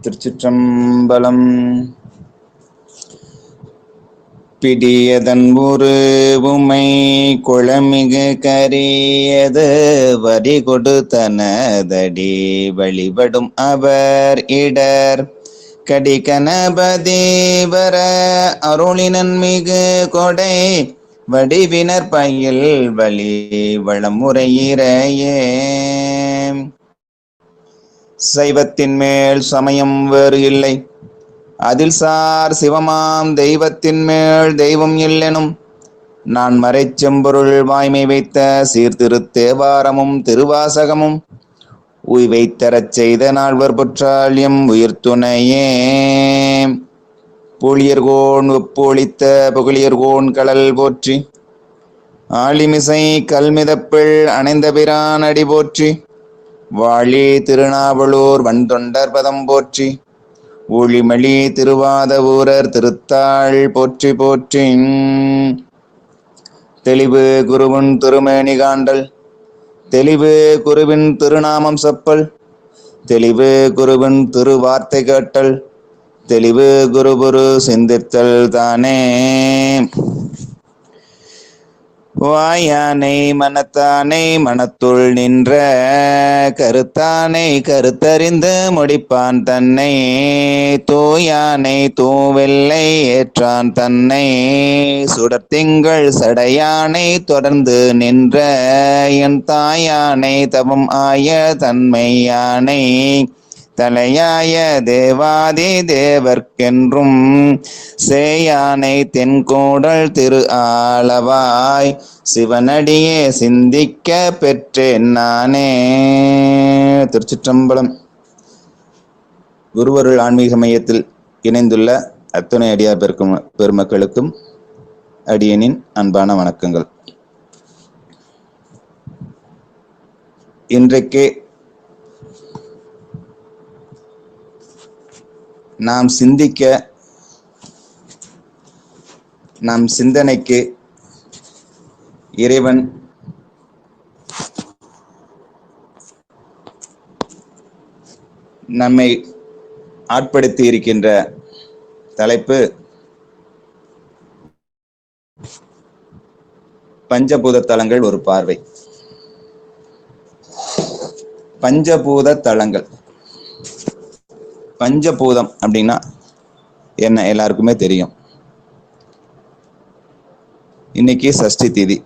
திருச்சிற்றம்பலம். பிடியதன் ஒரு உமை குளமிகு கரியது வரி கொடுத்தனதடி வழிபடும் அவர் இடர் கடிகணபதி வர அருளினன் மிகு கொடை வடிவினர் பயில் வழி வளமுறையிறையே. சைவத்தின் மேல் சமயம் வேறு இல்லை, அதில் சார் சிவமாம் தெய்வத்தின் மேல் தெய்வம் இல்லெனும் நான் மறைச்செம்பொருள் வாய்மை வைத்த சீர்திருத்தேவாரமும் திருவாசகமும் உய்வைத்தரச் செய்த நால்வர் புற்றால் எம் உயிர் துணையே. பூழியர்கோன் ஒப்பொழித்த புகழியர்கோன் கடல் போற்றி, ஆழிமிசை கல்மிதப்பில் அணைந்த பிரான் அடி போற்றி, வாழி திருநாவலூர் வன்தொண்டர் பதம் போற்றி, ஊழிமலி திருவாத ஊரர் திருத்தாள் போற்றி போற்றி. தெளிவு குருவின் திருமேனி காண்டல், தெளிவு குருவின் திருநாமம் செப்பல், தெளிவு குருவின் திருவார்த்தை கேட்டல், தெளிவு குருபுரு சிந்தித்தல் தானே. வாயானை மனத்தானை மனத்துள் நின்ற கருத்தானை கருத்தறிந்து முடிப்பான் தன்னை, தூயானை தூவெல்லை ஏற்றான் தன்னை, சுடர்த்திங்கள் சடையானை தொடர்ந்து நின்ற என் தாயானை தவம் ஆய தன்மையானை, தலையாய தேவாதி தேவர்க்கென்றும் சேயானை தென்கோடல் திரு ஆளவாய் சிவனடியே சிந்திக்க பெற்றேன் நானே. திருச்சிற்றம்பலம். குருவருள் ஆன்மீக மையத்தில் இணைந்துள்ள அத்துணை அடியார் பெருமக்களுக்கும் அடியனின் அன்பான வணக்கங்கள். இன்றைக்கு நாம் சிந்திக்க, நம் சிந்தனைக்கு இறைவன் நம்மை ஆட்படுத்தி இருக்கின்ற தலைப்பு பஞ்சபூத தலங்கள் ஒரு பார்வை. பஞ்சபூத தலங்கள். பஞ்சபூதம் அப்படின்னா என்ன எல்லாருக்குமே தெரியும். இன்னைக்கு சஷ்டி திதி,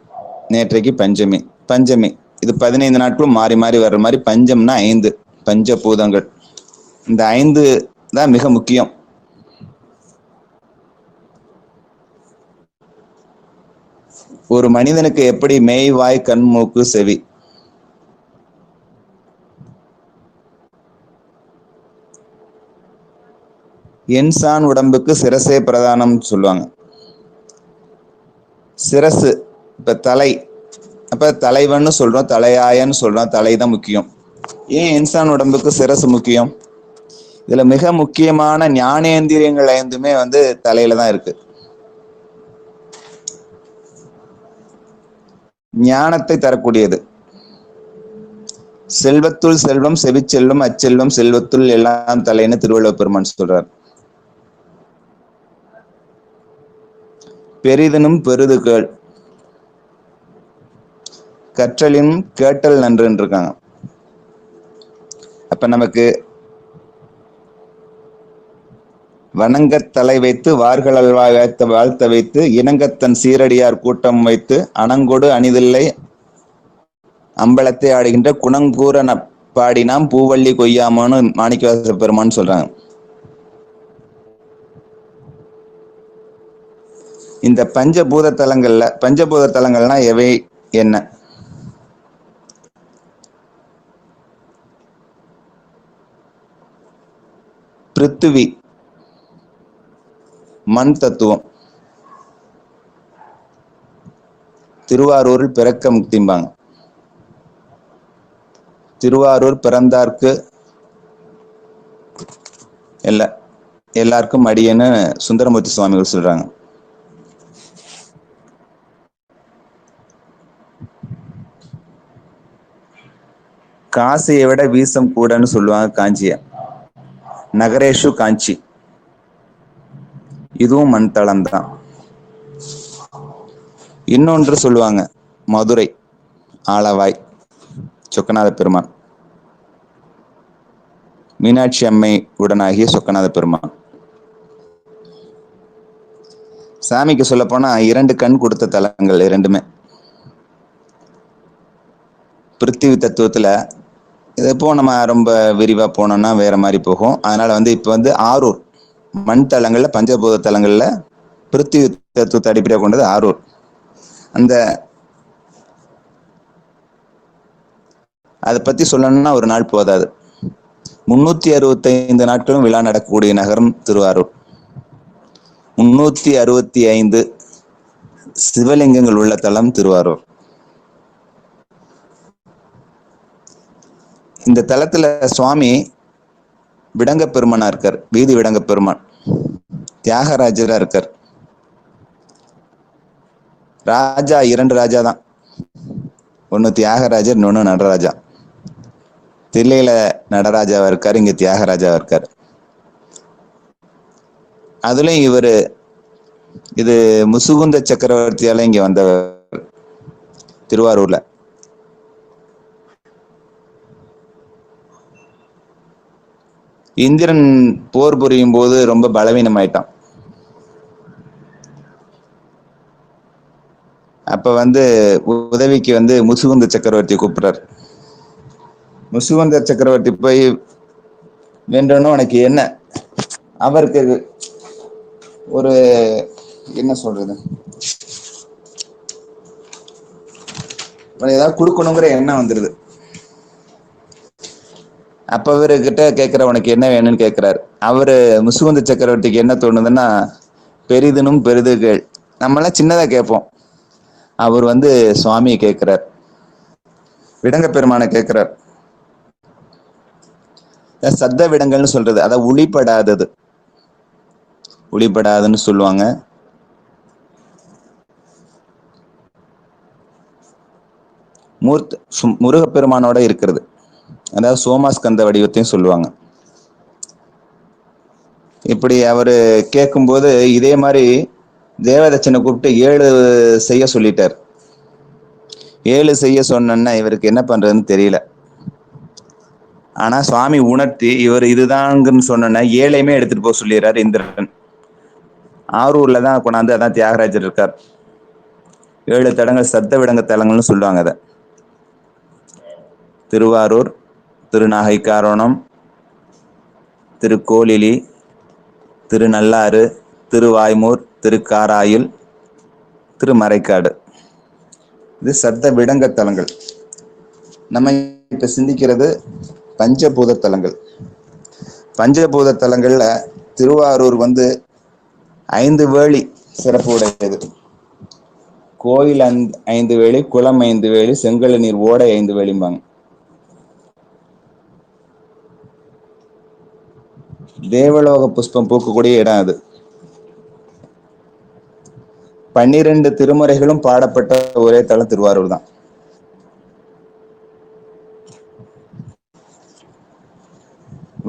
நேற்றைக்கு பஞ்சமி. பஞ்சமி இது 15 நாட்களும் மாறி மாறி வர்ற மாதிரி பஞ்சம்னா 5 பஞ்சபூதங்கள். இந்த 5 தான் மிக முக்கியம். ஒரு மனிதனுக்கு எப்படி மெய் வாய் கண் மூக்கு செவி, இன்சான் உடம்புக்கு சிரசே பிரதானம் சொல்லுவாங்க. சிரசு இப்ப தலை, அப்ப தலைவன்னு சொல்றோம், தலையாயன்னு சொல்றோம், தலைதான் முக்கியம். ஏன் இன்சான் உடம்புக்கு சிரசு முக்கியம்? இதுல மிக முக்கியமான ஞானேந்திரியங்கள் 5மே தலையில தான் இருக்கு. ஞானத்தை தரக்கூடியது. செல்வத்துள் செல்வம் செவிச்செல்வம் அச்செல்வம் செல்வத்துள் எல்லாம் தலைன்னு திருவள்ளுவர் பெருமான் சொல்றார். பெரிதனும் பெரிது கேள், கற்றலின் கேட்டல் நன்றுன்னு இருக்காங்க. அப்ப நமக்கு வணங்கத் தலை வைத்து வார்களல் வாழ்த்த வைத்து இணங்கத்தன் சீரடியார் கூட்டம் வைத்து அணங்கொடு அணிதில்லை அம்பலத்தை ஆடுகின்ற குணங்கூற பாடினாம் பூவள்ளி கொய்யாமோன்னு மாணிக்கவாச பெருமான்னு சொல்றாங்க. இந்த பஞ்சபூத தலங்கள்னா எவை என்ன? பிருத்திவி மண் தத்துவம். திருவாரூரில் பிறக்க முக்திம்பாங்க. திருவாரூர் பிறந்தார்க்கு எல்லாருக்கும் அடியன்னு சுந்தரமூர்த்தி சுவாமிகள் சொல்றாங்க. காசியை விட வீசம் கூடன்னு சொல்லுவாங்க காஞ்சிய. நகரேஷு காஞ்சி, இதுவும் மண் தளம்தான். இன்னொன்று சொல்லுவாங்க, மதுரை ஆலவாய் சொக்கநாத பெருமான், மீனாட்சி அம்மை உடனாகிய சொக்கநாத பெருமான். சாமிக்கு சொல்ல போனா 2 கண் கொடுத்த தலங்கள் இரண்டுமே. பிருத்திவி தத்துவத்துல இப்போ நம்ம ரொம்ப விரிவா போனோம்னா வேற மாதிரி போகும். அதனால இப்ப ஆரூர் மண் தலங்கள்ல பஞ்சபூத தலங்கள்ல பிருத்திவி தத்துவத்தை அடிப்படையாக கொண்டது ஆரூர். அந்த அதை பத்தி சொல்லணும்னா ஒரு நாள் போதாது. 365 நாட்களும் விழா நடக்கக்கூடிய நகரம் திருவாரூர். 365 சிவலிங்கங்கள் உள்ள தலம் திருவாரூர். இந்த தலத்துல சுவாமி விடங்க பெருமானா இருக்கார், வீதி விடங்க பெருமான். தியாகராஜரா இருக்கார். ராஜா 2 ராஜா தான், ஒன்னு தியாகராஜர், இன்னொன்னு நடராஜா. தில்லையில நடராஜாவா இருக்காரு, இங்க தியாகராஜாவா இருக்காரு. அதுலயும் இது முசுகுந்த சக்கரவர்த்தியால இங்க வந்த திருவாரூர்ல. இந்திரன் போர் புரியும் போது ரொம்ப பலவீனமாயிட்டான். அப்ப உதவிக்கு முசுகுந்த சக்கரவர்த்தி கூப்பிடுறார். முசுகுந்த சக்கரவர்த்தி போய் வென்றனும் உனக்கு என்ன, அவருக்கு ஒரு என்ன சொல்றது, ஏதாவது கொடுக்கணுங்கிற எண்ணம் வந்துருது. அப்ப அவர்கிட்ட கேட்கிற, உனக்கு என்ன வேணும்னு கேட்கிறாரு. அவரு முசுகுந்த சக்கரவர்த்திக்கு என்ன தோணுதுன்னா, பெரிதனும் பெரிது கேள். நம்மளாம் சின்னதா கேட்போம், அவர் சுவாமியை கேட்கிறார், விடங்க பெருமான கேட்கிறார். சத்த விடங்கள்னு சொல்றது, அதாவது ஒளிப்படாதது, ஒளிப்படாதுன்னு சொல்லுவாங்க. முருகப்பெருமானோட இருக்கிறது, அதாவது சோமாஸ்கந்த வடிவத்தையும் சொல்லுவாங்க. இப்படி அவரு கேட்கும்போது இதே மாதிரி தேவதச்சனை கூப்பிட்டு 7 செய்ய சொல்லிட்டார். 7 செய்ய சொன்னா இவருக்கு என்ன பண்றதுன்னு தெரியல. ஆனா சுவாமி உணர்த்தி இவர் இதுதாங்கன்னு சொன்ன 7ஐயுமே எடுத்துட்டு போக சொல்லிடுறாரு இந்திரன். ஆரூர்ல தான் கொண்டாந்து, அதான் தியாகராஜர் இருக்கார். 7 தலங்கள் சத்த விடங்க தலங்கள்னு சொல்லுவாங்க. அதை திருவாரூர், திருநாகைக்காரோணம், திருக்கோளிலி, திருநள்ளாறு, திருவாய்மூர், திருக்காராயில், திருமறைக்காடு, இது சத்த விடங்க தலங்கள். நம்ம இப்ப சிந்திக்கிறது பஞ்சபூத தலங்கள். பஞ்சபூத தலங்கள்ல திருவாரூர் 5 வேலி சிறப்பு உடையது. கோயில் 5 வேலி, குளம் 5 வேலி, செங்கல் நீர் ஓடை 5 வேலிம்பாங்க. தேவலோக புஷ்பம் பூக்கக்கூடிய இடம் அது. 12 திருமுறைகளும் பாடப்பட்ட ஒரே தலம் திருவாரூர் தான்.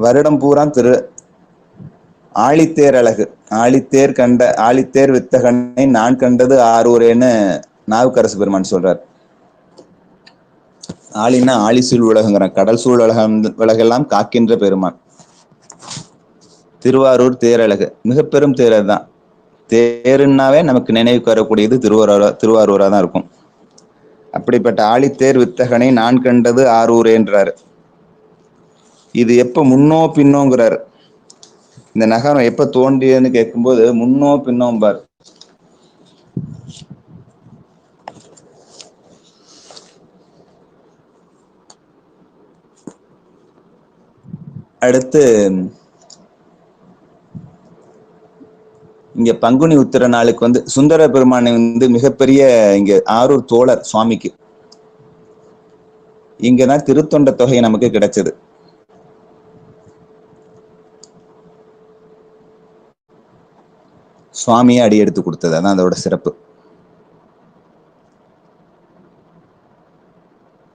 வருடம் பூரா ஆழித்தேர் அழகு, ஆழித்தேர் வித்தகனை நான் கண்டது ஆரூரேன்னு நாவுக்கரசு பெருமான் சொல்றார். ஆழின்னா ஆழி சூழ் உலகங்கிறான், கடல் சூழ் உலகெல்லாம் காக்கின்ற பெருமான். திருவாரூர் தேரழகு, மிக பெரும் தேரர் தான். தேருன்னாவே நமக்கு நினைவுக்கு வரக்கூடியது திருவாரூரா தான் இருக்கும். அப்படிப்பட்ட ஆழித்தேர் வித்தகனை நான் கண்டது ஆரூரேன்றாரு. இது எப்ப முன்னோ பின்னோங்கிறாரு. இந்த நகரம் எப்ப தோன்றியதுன்னு கேட்கும்போது முன்னோ பின்னோம்பார். அடுத்து இங்க பங்குனி உத்திர நாளுக்கு சுந்தர பெருமானை மிகப்பெரிய இங்க ஆரூர் தோழர் சுவாமிக்கு. இங்கதான் திருத்தொண்ட தொகை நமக்கு கிடைச்சது. சுவாமியை அடி எடுத்து கொடுத்தது, அதான் அதோட சிறப்பு.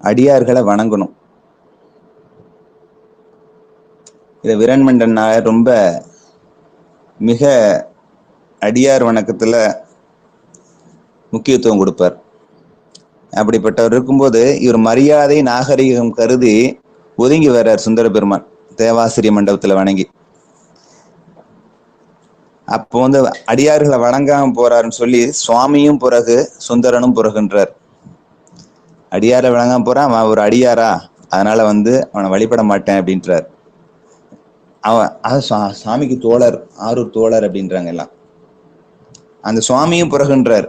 அடியார்களை வணங்கணும். இதை விரண்மண்டன் நாயர் ரொம்ப மிக அடியார் வணக்கத்துல முக்கியத்துவம் கொடுப்பார். அப்படிப்பட்டவர் இருக்கும்போது இவர் மரியாதை நாகரிகம் கருதி ஒதுங்கி வர்றார் சுந்தர பெருமான் தேவாசிரிய மண்டபத்துல வணங்கி. அப்போ அடியார்களை வணங்காம போறாருன்னு சொல்லி சுவாமியும் பிறகு சுந்தரனும் பிறகுன்றார். அடியாரை வணங்காம போறான், அவன் ஒரு அடியாரா, அதனால அவனை வழிபட மாட்டேன் அப்படின்றார். அவன் சுவாமிக்கு தோழர், ஆரூர் தோழர் அப்படின்றாங்க எல்லாம். அந்த சுவாமியும் பிறகுன்றார்.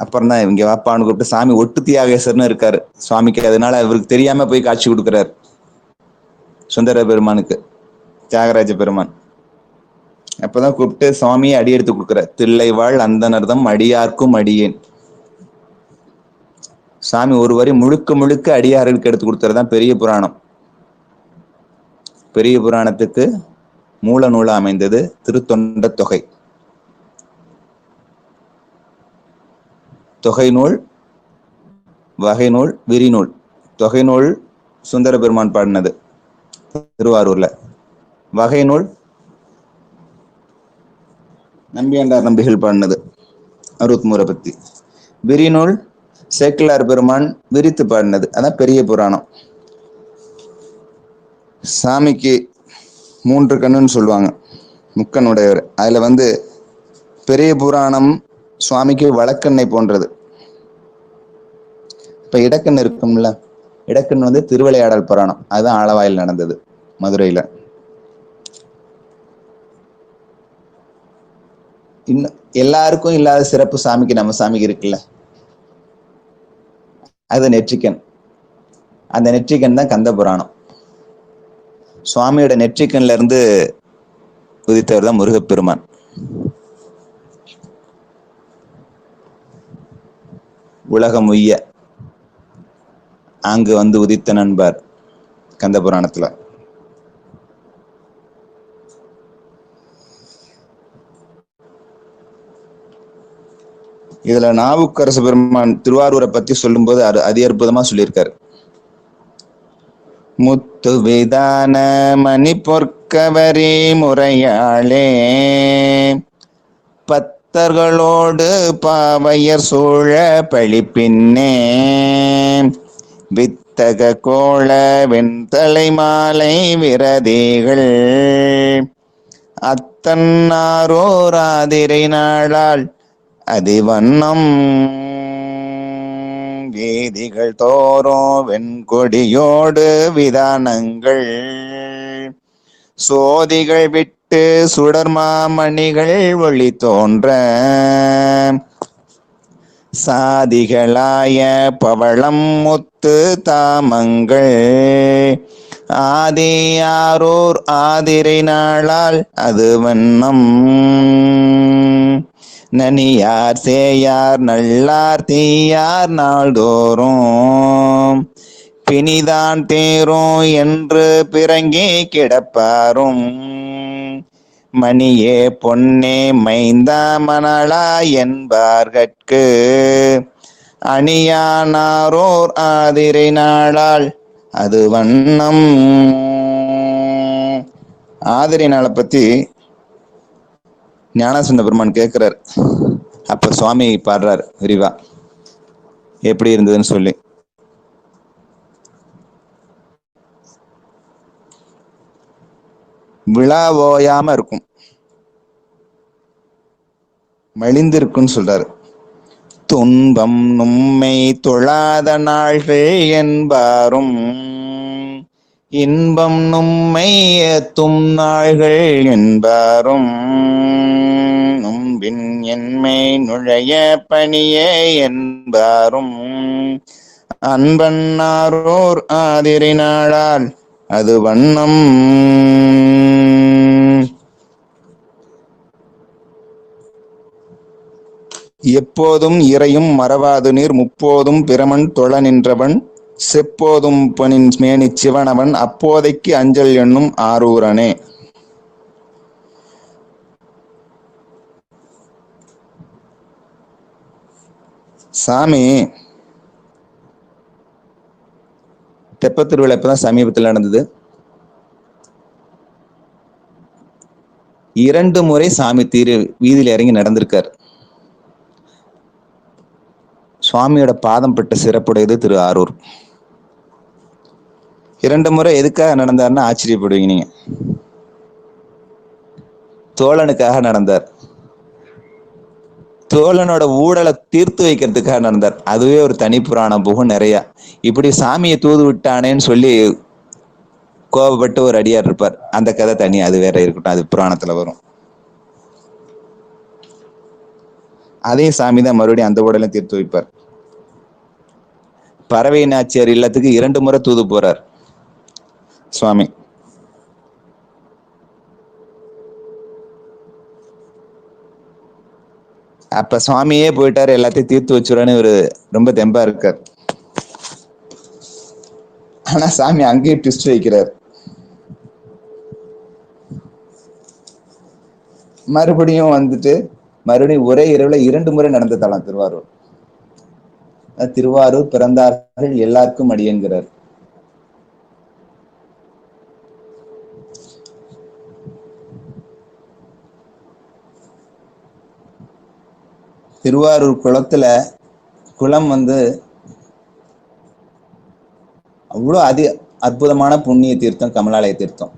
அப்புறம் தான் இங்க வாப்பான்னு கூப்பிட்டு சாமி ஒட்டு தியாகேசர்னு இருக்காரு சுவாமிக்கு. அதனால இவருக்கு தெரியாம போய் காட்சி கொடுக்கிறார் சுந்தர பெருமானுக்கு தியாகராஜ பெருமான். அப்பதான் கூப்பிட்டு சுவாமியை அடி எடுத்து கொடுக்குற, தில்லைவாழ் அந்தனர்தம் அடியார்க்கும் அடியேன். சாமி ஒரு வரி முழுக்க முழுக்க அடியார்களுக்கு எடுத்து கொடுத்துறதுதான் பெரிய புராணம். பெரிய புராணத்துக்கு மூல நூலா அமைந்தது திருத்தொண்ட தொகை. தொகை நூல், வகை நூல், விரிநூல். தொகை நூல் சுந்தர பெருமான் பாடினது திருவாரூர்ல. வகை நூல் நம்பியாண்டார் நம்பிகள் பாடினது 63 பத்தி. விரிநூல் சேக்கிலார் பெருமான் விரித்து பாடினது, அதான் பெரிய புராணம். சாமிக்கு 3 கண்ணுன்னு சொல்லுவாங்க, முக்கன் உடையவர். அதுல பெரிய புராணம் சுவாமிக்கு வழக்கண்ணை போன்றது. இப்ப இடக்கண் இருக்கும்ல, இடக்கண் திருவிளையாடல் புராணம், அதுதான் ஆலவாயில் நடந்தது மதுரையில. இன்னும் எல்லாருக்கும் இல்லாத சிறப்பு சாமிக்கு, நம்ம சாமிக்கு இருக்குல்ல, அது நெற்றிக்கண். அந்த நெற்றிக்கண் தான் கந்த புராணம். சுவாமியோட நெற்றிக்கண்ல இருந்து உதித்தவர் தான் முருகப்பெருமான். உலகம் உய்ய அங்கு உதித்த நண்பார் கந்த புராணத்துல. இதுல நாவுக்கரசு பெருமான் திருவாரூரை பத்தி சொல்லும் போது அதி அற்புதமா சொல்லியிருக்காரு. முத்து விதான மணி பொற்கவரி முறையாளே, பத்தர்களோடு பாவையர் சூழ பழிப்பின்னே, வித்தக கோள வெண்தலை மாலை விரதேகள், அத்தன்னாரோராதிரை நாளால் அதிவண்ணம், வீதிகள் தோறும் வெண்கொடியோடு விதானங்கள், சோதிகள் விட்டு சுடர்மாமணிகள் ஒளி தோன்ற, சாதிகளாய பவளம் முத்து தாமங்கள், ஆதியாரூர் ஆதிரை நாளால் அது வண்ணம், நனியார் சேயார் நல்லார் தீயார் நாள்தோறும், பிணிதான் தேரும் என்று பிறங்கி கிடப்பாரும், மணியே பொன்னே மைந்தா மணலா என்பார்கட்கு, அணியானாரோர் ஆதிரை நாளால் அது வண்ணம். ஆதிரை நாளை பத்தி ஞானசம்பந்த பெருமான் கேட்கிறார். அப்ப சுவாமி பாடுறார் விரிவா எப்படி இருந்ததுன்னு சொல்லி. விழா ஓயாம இருக்கும், மலிந்திருக்குன்னு சொல்றாரு. துன்பம் நும்மை தொழாத நாள்கள் என்பாரும், இன்பம் நும்மை ஏத்தும் நாள்கள் என்பாரும், நும்பின் என்மை நுழைய பணியே என்பாரும், அன்பன்னாரோர் ஆதிரை நாளால் அது வண்ணம். எப்போதும் இறையும் மறவாது நீர் முப்போதும் பிரமன் தொழ நின்றவன், செப்போதும் பனின் மேனி சிவனவன், அப்போதைக்கு அஞ்சல் என்னும் ஆரூரனே. சாமி தெப்பத் திருவிழா இப்பதான் சமீபத்தில் நடந்தது. 2 முறை சாமி வீதியில் இறங்கி நடந்திருக்கார். சுவாமியோட பாதம் பெற்ற சிறப்புடையது திரு ஆரூர். 2 முறை எதுக்காக நடந்தார்னு ஆச்சரியப்படுவீங்க நீங்க. தோழனுக்காக நடந்தார். தோழனோட ஊழலை தீர்த்து வைக்கிறதுக்காக நடந்தார். அதுவே ஒரு தனி புராணம் போகும் நிறைய. இப்படி சாமியை தூது விட்டானேன்னு சொல்லி கோபப்பட்டு ஒரு அடியார் இருப்பார். அந்த கதை தனி, அது வேற இருக்கட்டும், அது புராணத்துல வரும். அதே சாமி தான் மறுபடியும் அந்த ஊழலையும் தீர்த்து வைப்பார். பறவை நாச்சியார் இல்லத்துக்கு 2 முறை தூது போறார் சுவாமி. அப்ப சுவாமியே போயிட்டாரு, எல்லாத்தையும் தீர்த்து வச்சுருன்னு ஒரு ரொம்ப தெம்பா இருக்கார். ஆனா சாமி அங்கேயே ட்விஸ்ட் வைக்கிறார். மறுபடியும் வந்துட்டு மறுபடியும் ஒரே இரவுல 2 முறை நடந்த தலம் திருவாரூர். திருவாரூர் பிறந்தார்கள் எல்லாருக்கும் அடியேங்கிறார். திருவாரூர் குளத்துல குளம் அவ்வளோ அற்புதமான புண்ணிய தீர்த்தம், கமலாலய தீர்த்தம்.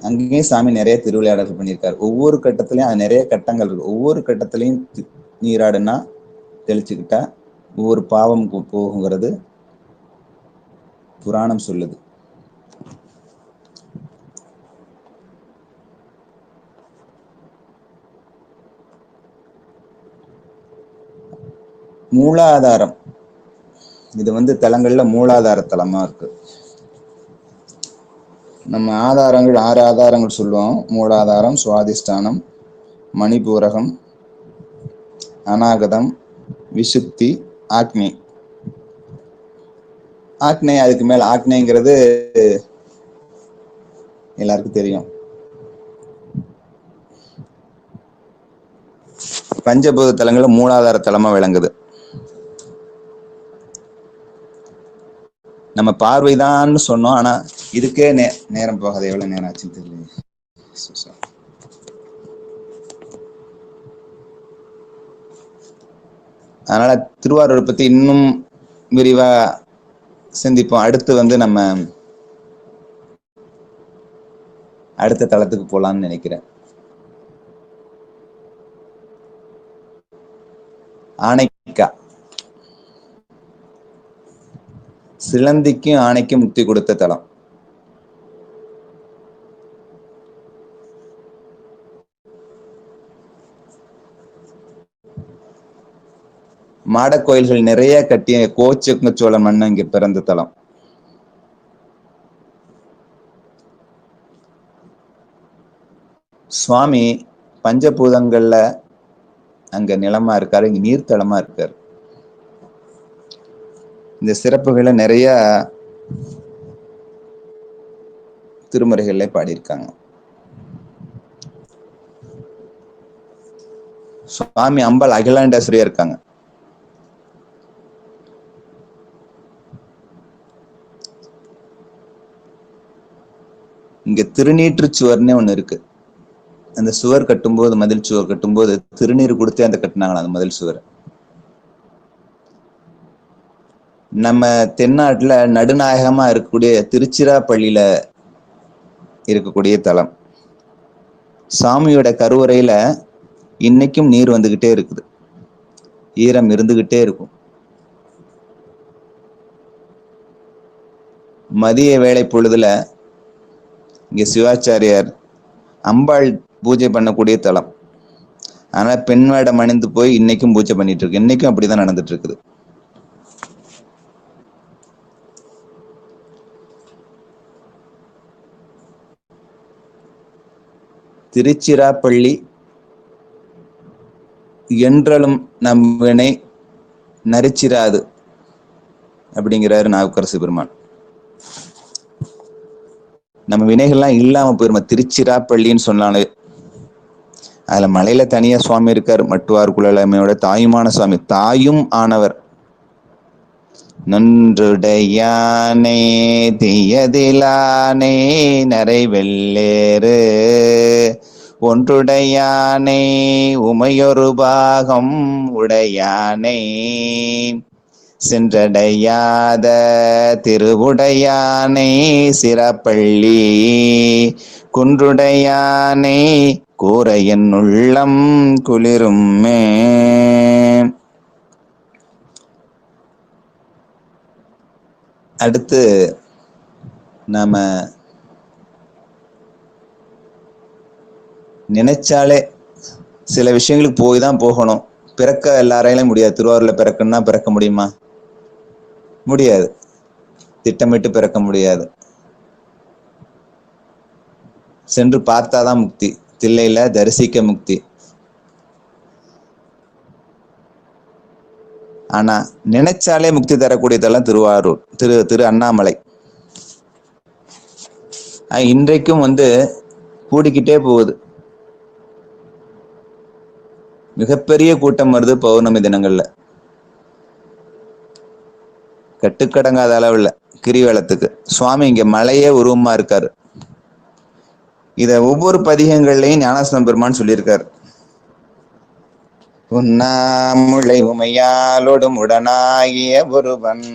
அங்கேயும் சாமி நிறைய திருவிளையாடல்கள் பண்ணியிருக்காரு. ஒவ்வொரு கட்டத்திலையும் அது நிறைய கட்டங்கள் இருக்கு. ஒவ்வொரு கட்டத்திலையும் நீராடுனா தெளிச்சுக்கிட்டா ஒவ்வொரு பாவம் போகுங்கிறது புராணம் சொல்லுது. மூலாதாரம் இது தலங்கள்ல மூலாதார தலமா இருக்கு. நம்ம ஆதாரங்கள் 6 ஆதாரங்கள் சொல்லுவோம். மூலாதாரம், சுவாதிஷ்டானம், மணிபூரகம், அநாகதம், விசுத்தி, ஆக்னி. ஆக்னை அதுக்கு மேல, ஆக்னைங்கிறது எல்லாருக்கும் தெரியும். பஞ்சபூத தலங்கள்ல மூலாதார தலமா விளங்குது. நம்ம பார்வைதான் சொன்னோம், ஆனா இதுக்கே நேரம் போகாது. எவ்வளவு நேரம் ஆச்சுன்னு தெரியல. அதனால திருவாரூர் பத்தி இன்னும் விரிவா சிந்திப்போம். அடுத்து நம்ம அடுத்த தளத்துக்கு போலாம்னு நினைக்கிறேன். ஆனைக்கா. சிலந்திக்கும் ஆணைக்கும் முக்தி கொடுத்த தலம். மாட கோயில்கள் நிறைய கட்டிய கோச்சுங்க சோழ மன்னன் இங்க பிறந்த தலம். சுவாமி பஞ்சபூதங்கள்ல அங்க நிலமா இருக்காரு, இங்க நீர்த்தலமா இருக்காரு. இந்த சிறப்புகளை நிறைய திருமுறைகள்ல பாடியிருக்காங்க. சுவாமி அம்பாள் அகிலாண்டேஸ்வரியா இருக்காங்க. இங்க திருநீற்று சுவர்னே ஒண்ணு இருக்கு. அந்த சுவர் கட்டும்போது, மதில் சுவர் கட்டும்போது திருநீர் கொடுத்தே அந்த கட்டினாங்களா அந்த மதில் சுவர். நம்ம தென்னாட்டுல நடுநாயகமா இருக்கக்கூடிய திருச்சிராப்பள்ளியில இருக்கக்கூடிய தலம். சாமியோட கருவறையில இன்னைக்கும் நீர் வந்துகிட்டே இருக்குது, ஈரம் இருந்துகிட்டே இருக்கும். மதிய வேளை பொழுதுல இங்க சிவாச்சாரியார் அம்பாள் பூஜை பண்ணக்கூடிய தலம். ஆனா பெண் வேடம் அணிந்து போய் இன்னைக்கும் பூஜை பண்ணிட்டு இருக்கு. இன்னைக்கும் அப்படிதான் நடந்துட்டு இருக்குது. திருச்சிராப்பள்ளி என்றலும் நம்மனை நரிச்சிராது அப்படிங்கிறாரு நாவுக்கரசு பெருமான். நம்ம வினைகள்லாம் இல்லாம போயிருமா திருச்சிராப்பள்ளின்னு சொன்னாலே. அதுல மலையில தனியா சுவாமி இருக்காரு, மட்டுவார் குழலமையோட தாயுமான சுவாமி, தாயும் ஆனவர். நொன்றுடையானே தீயதிலானே நரைவெள்ளேறு ஒன்றுடையானே உமையொரு பாகம் உடையானே சென்றடையாத திருவுடையானே சிறப்பள்ளி குன்றுடையானே கூற என் உள்ளம் குளிருமே. அடுத்து நாம நினைச்சாலே சில விஷயங்களுக்கு போய் தான் போகணும். பிறக்க எல்லாராலையும் முடியாது. திருவாரூர்ல பிறக்கணும்னா பிறக்க முடியுமா? முடியாது. திட்டமிட்டு பிறக்க முடியாது. சென்று பார்த்தாதான் முக்தி. தில்லையில தரிசிக்க முக்தி. ஆனா நினைச்சாலே முக்தி தரக்கூடியதெல்லாம் திருவாரூர், திரு அண்ணாமலை. இன்றைக்கும் கூடிக்கிட்டே போகுது. மிகப்பெரிய கூட்டம் வருது பௌர்ணமி தினங்கள்ல, கட்டுக்கடங்காத அளவுல கிரிவலத்துக்கு. சுவாமி இங்க மலையே உருவமா இருக்காரு. இத ஒவ்வொரு பதிகங்கள்லையும் ஞானசம்பந்த பெருமான் சொல்லியிருக்காரு. உண்ணாமுலை உமையாலோடும் உடனாகிய ஒருவன்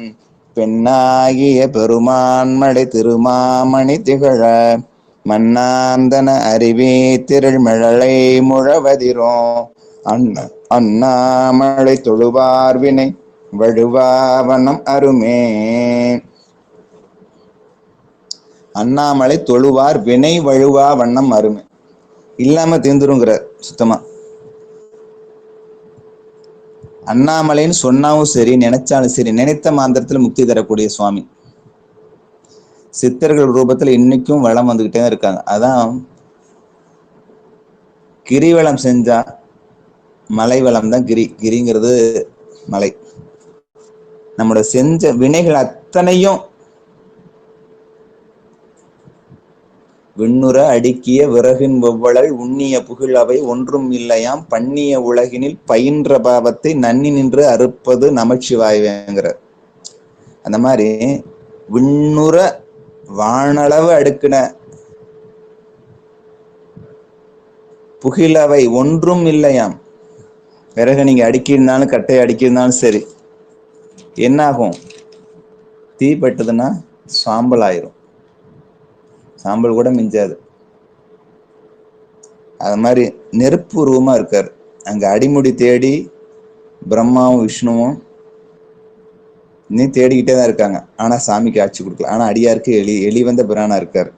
பெண்ணாகிய பெருமான் மடை திருமாமணி திகழ மன்னாந்தன அறிவே திரள்மழலை முழவதிரோ அண்ணாமலை தொழுவார் வினை வழுவாவனம் அருமே. அண்ணாமலை தொழுவார் வினை வழுவா வண்ணம் அருமை. இல்லாம தீர்ந்துருங்கிற சுத்தமா. அண்ணாமலைன்னு சொன்னாவும் சரி, நினைச்சாலும் சரி, நினைத்த மாந்திரத்துல முக்தி தரக்கூடிய சுவாமி. சித்தர்கள் ரூபத்துல இன்னைக்கும் வளம் வந்துகிட்டே தான் இருக்காங்க. அதான் கிரிவலம் செஞ்சா மலை வளம் தான் கிரிங்கிறது மலை. நம்மளோட செஞ்ச வினைகள் அத்தனையும் விண்ணுற அடுக்கிய விறகின் ஒவ்வளல் உண்ணிய புகிழ் அவை ஒன்றும் இல்லையாம் பண்ணிய உலகினில் பயின்ற பாவத்தை நன்னி நின்று அறுப்பது நமச்சிவாயங்கிற. அந்த மாதிரி விண்ணுற வானளவு அடுக்கின புகிழவை ஒன்றும் இல்லையாம். விறகு நீங்க அடுக்கியிருந்தாலும் கட்டை அடுக்கியிருந்தாலும் சரி, என்னாகும்? தீப்பட்டதுன்னா சாம்பல் ஆயிரும். சாம்பல் கூட மிஞ்சாது. அது மாதிரி நெருப்பு உருவமா இருக்காரு. அங்க அடிமுடி தேடி பிரம்மாவும் விஷ்ணுவும் நீ தேடிக்கிட்டே தான் இருக்காங்க. ஆனா சாமிக்கு ஆட்சி கொடுக்கல. ஆனா அடியாருக்கு எலி வந்த பிரானா இருக்காரு.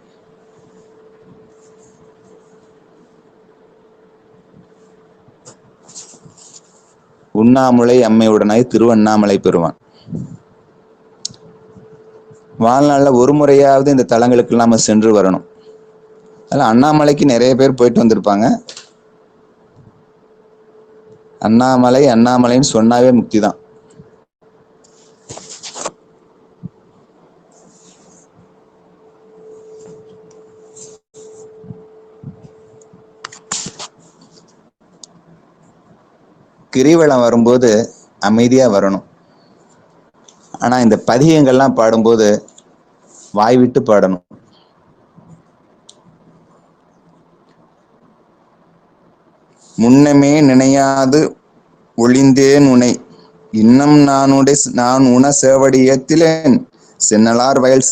உண்ணாமுலை அம்மையுடனாய் திருவண்ணாமலை பெறுவான். வாழ்நாள்ல ஒரு முறையாவது இந்த தலங்களுக்கு நாம சென்று வரணும். அதில் அண்ணாமலைக்கு நிறைய பேர் போயிட்டு வந்திருப்பாங்க. அண்ணாமலைன்னு சொன்னாவே முக்தி தான். கிரிவலம் வரும்போது அமைதியா வரணும். ஆனா இந்த பதிகங்கள்லாம் பாடும்போது வாய் விட்டு பாடணும். முன்னமே நினையாது ஒளிந்தேன் உனை இன்னம் நான் உன சேவடியத்திலேன் சென்னலார் வயல்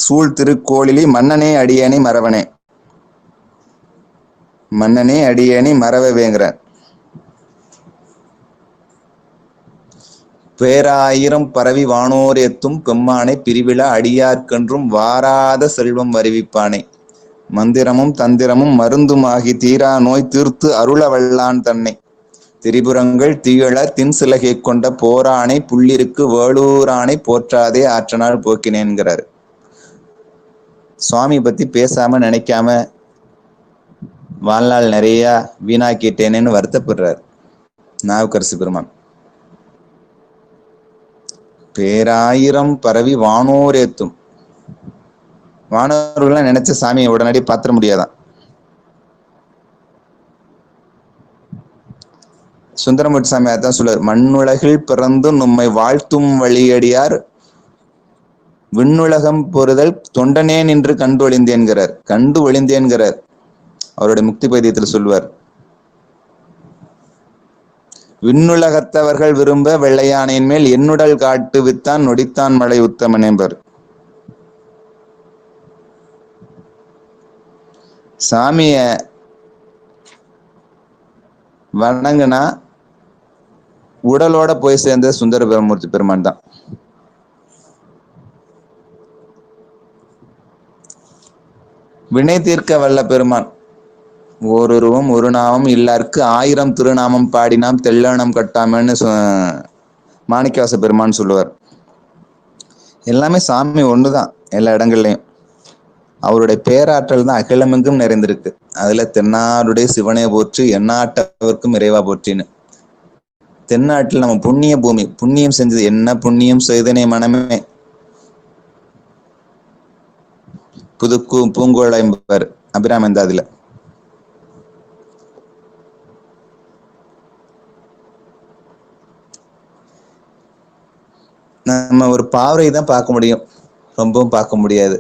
சூழ் திருக்கோளிலி மன்னனே அடியேனை மறவனே. மன்னனே அடியேனை மறவேங்கிற. பேராயிரம் பரவி வானோர் எத்தும் பெம்மானை பிரிவிழா அடியார்க்கென்றும் வாராத செல்வம் வருவிப்பானை மந்திரமும் தந்திரமும் மருந்துமாகி தீரா நோய் தீர்த்து அருள வல்லான் தன்னை திரிபுரங்கள் தீயள தின்சிலகை கொண்ட போரானை புள்ளிருக்கு வேளூரானை போற்றாதே ஆற்றனால் போக்கினேன்கிறார். சுவாமி பத்தி பேசாம நினைக்காம வாழ்நாள் நிறைய வீணாக்கிட்டேனேன்னு வருத்தப்படுறார் நாவுக்கரசு பெருமான். பேராயிரம் பரவி வானோர் ஏத்தும். வானவர்கள்லாம் நினைச்ச சாமியை உடனடி பாத்திர முடியாதான். சுந்தரமூர்த்தி சாமி அதான் சொல்லுவார், மண்ணுலகில் பிறந்தும் நம்மை வாழ்த்தும் வழியடியார் விண்ணுலகம் பொறுதல் தொண்டனே நின்று கண்டு ஒளிந்தேன்கிறார். கண்டு ஒளிந்தேன்கிறார் அவருடைய முக்தி பதியத்தில் சொல்வார். விண்ணுலகத்தவர்கள் விரும்ப வெள்ளையானையின் மேல் என்னுடல் காட்டு வித்தான் நொடித்தான் மழை உத்தமன் என்பர். சாமிய வணங்குனா உடலோட போய் சேர்ந்த சுந்தர பிரம்மூர்த்தி பெருமான் தான். வினை தீர்க்க வல்ல பெருமான். ஓருருவம் ஒரு நாமம் இல்லாருக்கு 1000 திருநாமம் பாடினாம் தெள்ளனம் கட்டாமன்னு மாணிக்கவாச பெருமான் சொல்லுவார். எல்லாமே சாமி ஒண்ணுதான் எல்லா இடங்கள்லயும். அவருடைய பேராற்றல் தான் அகிலமெங்கும் நிறைந்திருக்கு. அதுல தென்னாடுடைய சிவனே போற்றி எந்நாட்டவர்க்கும் இறைவா போற்றின்னு. தென்னாட்டில் நம்ம புண்ணிய பூமி, புண்ணியம் செஞ்சது என்ன புண்ணியம் செய்தனே மனமே. புதுக்கு பூங்கோளை என்பவர் அபிராமந்தாதில. நம்ம ஒரு பார்வை தான் பார்க்க முடியும், ரொம்பவும் பார்க்க முடியாது.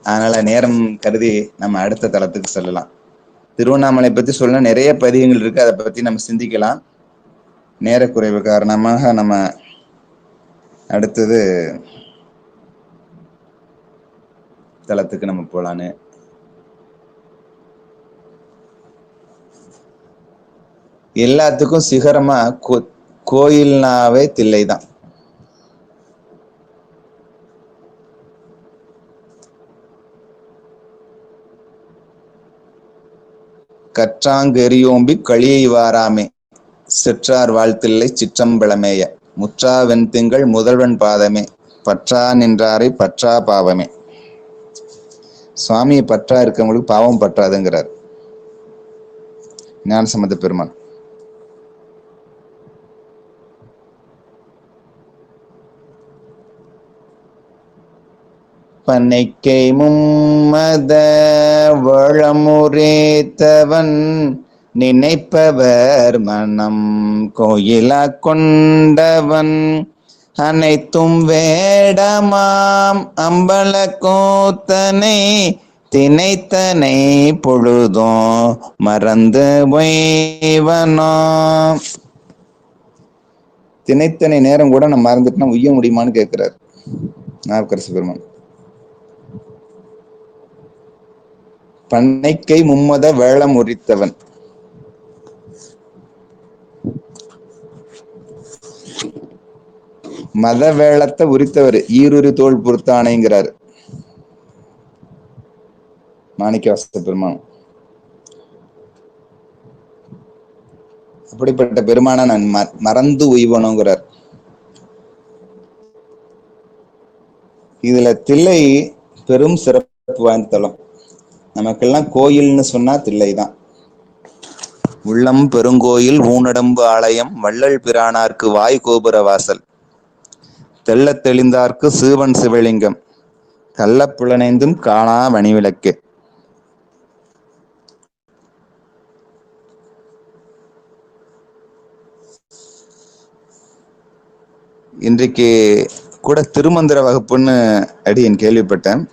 அதனால நேரம் கருதி நம்ம அடுத்த தளத்துக்கு செல்லலாம். திருவண்ணாமலை பத்தி சொல்ல நிறைய பதிகங்கள் இருக்கு, அதை பத்தி நம்ம சிந்திக்கலாம். நேர குறைவு காரணமாக நம்ம அடுத்தது தளத்துக்கு நம்ம போலான்னு. எல்லாத்துக்கும் சிகரமா கோயில்னாவே தில்லைதான். கற்றாங்கெரியோம்பி களியை வாராமே செற்றார் வாழ்த்தில்லை சிற்றம்பலமேய முற்றா வெண்திங்கள் முதல்வன் பாதமே பற்றா நின்றாரை பற்றா பாவமே. சுவாமியை பற்றா இருக்கவங்களுக்கு பாவம் பற்றாதுங்கிறார் ஞானசம்பந்த பெருமான். பனைக்கை மும்மத வளமுரேத்தவன் நினைப்பவர் மனம் கோயிலா கொண்டவன் அனைத்தும் வேடமாம் அம்பல கூத்தனை தினைத்தனை பொழுதும் மறந்து வைவனோ. தினைத்தனை நேரம் கூட நம்ம மறந்துட்டுனா உய்ய முடியுமான்னு கேட்கிறார் நாவுக்கரசு பெருமான். பண்ணைக்கை மும்மத வேளம் உரித்தவன், மத வேளத்தை உரித்தவர், ஈருரி தோல் பொறுத்தானைங்கிறார் மாணிக்கவாச பெருமான். அப்படிப்பட்ட பெருமான நான் மறந்து உய்வனுங்கிறார். இதுல தில்லை பெரும் சிறப்பு வாய்ந்த தலம். நமக்கெல்லாம் கோயில்னு சொன்னா தில்லை தான். உள்ளம் பெருங்கோயில் ஊனடம்பு ஆலயம் வள்ளல் பிரானார்க்கு வாய் கோபுர வாசல் தெள்ள தெளிந்தார்க்கு சீவன் சிவலிங்கம் கள்ளப்புலனைந்தும் காணா வணிவிளக்கு. இன்றைக்கு கூட திருமந்திர வகுப்புன்னு அடியேன் கேள்விப்பட்டேன்.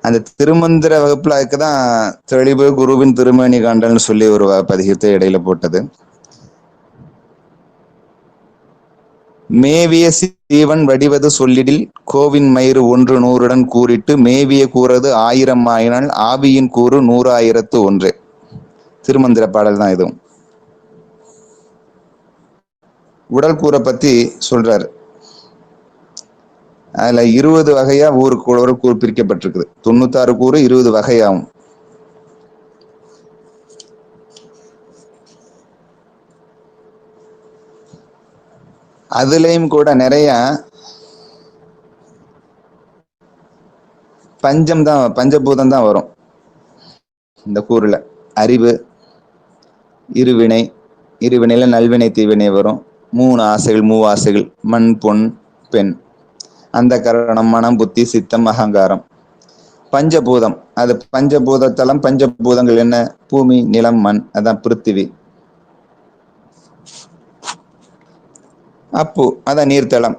அந்த திருமந்திர வகுப்புல அதுக்குதான் தெளிவு குருவின் திருமேனி காண்டல்னு சொல்லி ஒரு பதிகத்தை இடையில போட்டது. மேவிய சீவன் வடிவது சொல்லிடில் கோவின் மயிறு 100 கூறிட்டு மேவிய கூறது 1000 ஆயினால் ஆவியின் கூறு 100,001. திருமந்திர பாடல் தான் இதுவும். உடல் கூரை பத்தி சொல்றாரு. அதுல 20 வகையா ஊருக்கு ஒரு கூறு பிரிக்கப்பட்டிருக்குது. 96 கூறு 20 வகையாகும். அதுலயும் கூட நிறைய பஞ்சபூதம் தான் வரும் இந்த கூறுல. அறிவு, இருவினை, இருவினையில நல்வினை தீவினை வரும். 3 ஆசைகள், மூவாசைகள், மண் பொன் பெண், அந்த கரணம் மனம் புத்தி சித்தம் அகங்காரம். பஞ்சபூதம், அது பஞ்சபூதத்தலம். பஞ்சபூதங்கள் என்ன? பூமி நிலம் மண், அதான் பிருத்திவி. அப்பு அதான் நீர்த்தலம்.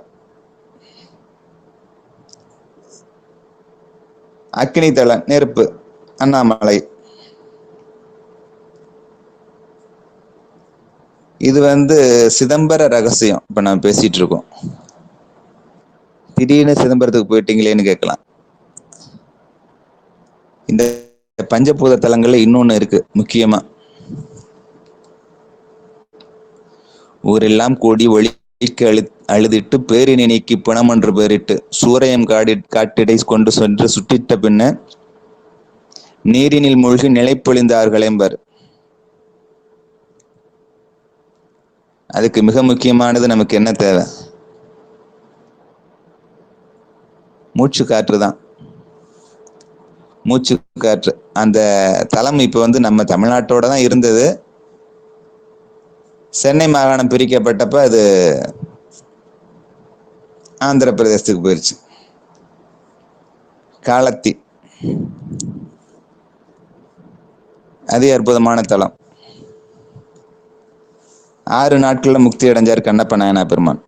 அக்னி தலம் நெருப்பு அண்ணாமலை. இது சிதம்பர ரகசியம். இப்ப நான் பேசிட்டு இருக்கோம். திடீர்னு சிதம்பரத்துக்கு போயிட்டீங்களேன்னு கேட்கலாம். இந்த பஞ்சபூத தலங்கள்ல இன்னொன்னு இருக்கு முக்கியமா. ஊரெல்லாம் கூடி ஒளிக்கு அழுதிட்டு பேரினை நீக்கி பிணம் என்று பேரிட்டு சூரையம் காட்டிடை கொண்டு சென்று சுட்டிட்ட பின்ன நீரினில் மூழ்கி நிலைப்பொழிந்தார்கள் என்பர். அதுக்கு மிக முக்கியமானது நமக்கு என்ன தேவை? மூச்சு காற்று தான். மூச்சு காற்று. அந்த தலம் இப்ப நம்ம தமிழ்நாட்டோட தான் இருந்தது. சென்னை மாகாணம் பிரிக்கப்பட்டப்ப அது ஆந்திர பிரதேசத்துக்கு போயிருச்சு. காலத்தி அது அற்புதமான தலம். 6 நாட்கள்ல முக்தி அடைஞ்சார் கண்ணப்ப நாயனா பெருமான்.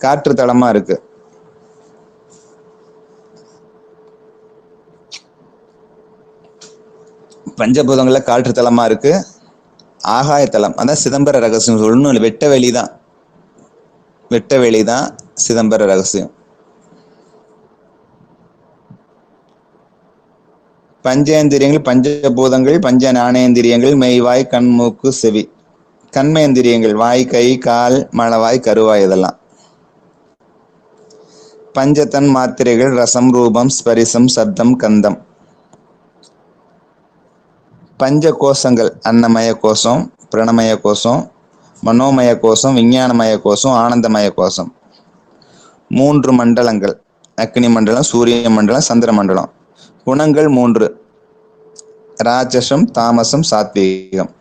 காற்று தலமா இருக்கு. பஞ்சபூதங்கள்ல காற்று தலமா இருக்கு. ஆகாய தலம் அதான் சிதம்பர ரகசியம். ஒன்றும் வெட்ட வெளிதான். வெட்ட வெளிதான் சிதம்பர ரகசியம். பஞ்சேந்திரியங்கள், பஞ்சபூதங்கள், பஞ்ச ஞானேந்திரியங்கள், மெய்வாய், கண், மூக்கு, செவி. கண்மேந்திரியங்கள் வாய், கை, கால், மலவாய், கருவாய். இதெல்லாம் பஞ்சதன் மாத்திரைகள் ரசம், ரூபம், ஸ்பரிசம், சப்தம், கந்தம். பஞ்ச கோஷங்கள் அன்னமய கோஷம், பிரணமய கோஷம், மனோமய கோஷம், விஞ்ஞானமய கோஷம், ஆனந்தமய கோஷம். 3 மண்டலங்கள். அக்னி மண்டலம், சூரிய மண்டலம், சந்திர மண்டலம். குணங்கள் 3: ராஜசம், தாமசம், சாத்வீகம்.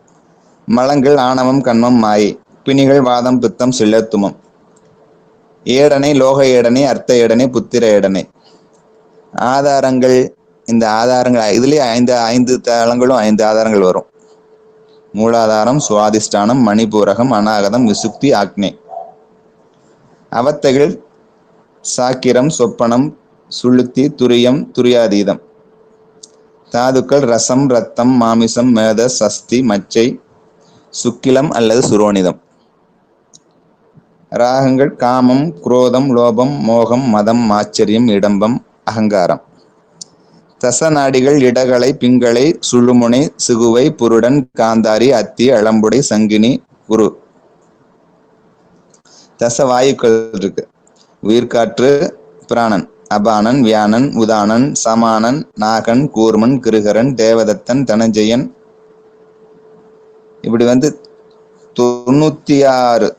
மலங்கள் ஆணவம், கண்மம், மாயை. பிணிகள் வாதம், பித்தம், சில்லத்துமம். ஏடனை, லோக ஏடனை, அர்த்த ஏடனை, புத்திர ஏடனை. ஆதாரங்கள். இந்த ஆதாரங்கள் இதுலயே 5 தலங்களும் 5 ஆதாரங்கள் வரும். மூலாதாரம், சுவாதிஷ்டானம், மணிபூரகம், அநாகதம், விசுக்தி, ஆக்னே. அவத்தைகள் சாக்கிரம், சொப்பனம், சுளுத்தி, துரியம், துரியாதீதம். தாதுக்கள் ரசம், ரத்தம், மாமிசம், மேத, சஸ்தி, மச்சை, சுக்கிலம் அல்லது சுரோனிதம். ராகங்கள் காமம், குரோதம், லோபம், மோகம், மதம், ஆச்சரியம், இடம்பம், அகங்காரம். தசநாடிகள் இடகலை, பிங்களை, சுழுமுனை, சிகுவை, புருடன், காந்தாரி, அத்தி, அளம்புடை, சங்கினி, குரு. தச வாயுக்கள் இருக்கு. உயிர்காற்று, பிராணன், அபானன், வியானன், உதானன், சமானன், நாகன், கூர்மன், கிருகரன், தேவதத்தன், தனஞ்சயன். இப்படி 96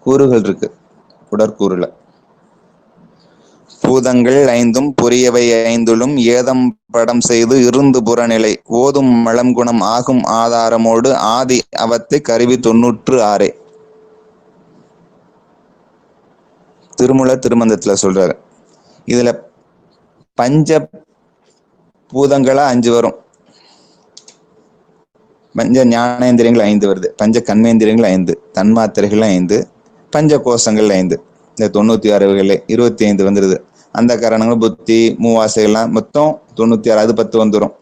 கூறுகள் இருக்கு உடற்கூறுல. பூதங்கள் 5 புரியவை 5 ஏதம் படம் செய்து இருந்து புறநிலை ஓதும் மலம்குணம் ஆகும் ஆதாரமோடு ஆதி அவத்தை கருவி 96. திருமூலர் திருமந்தத்துல சொல்றாரு. இதுல பஞ்ச பூதங்களா 5 வரும். பஞ்ச ஞானேந்திரியங்கள் 5 வருது. பஞ்ச கண்மேந்திரியங்கள் 5, தன்மாத்திரைகள் 5, பஞ்ச கோஷங்கள் 5. இந்த 96 வகையில 25 வந்துருது. அந்த காரணங்கள், புத்தி, மூவாசைகள்லாம் மொத்தம் 96. அது 10 வந்துடும்.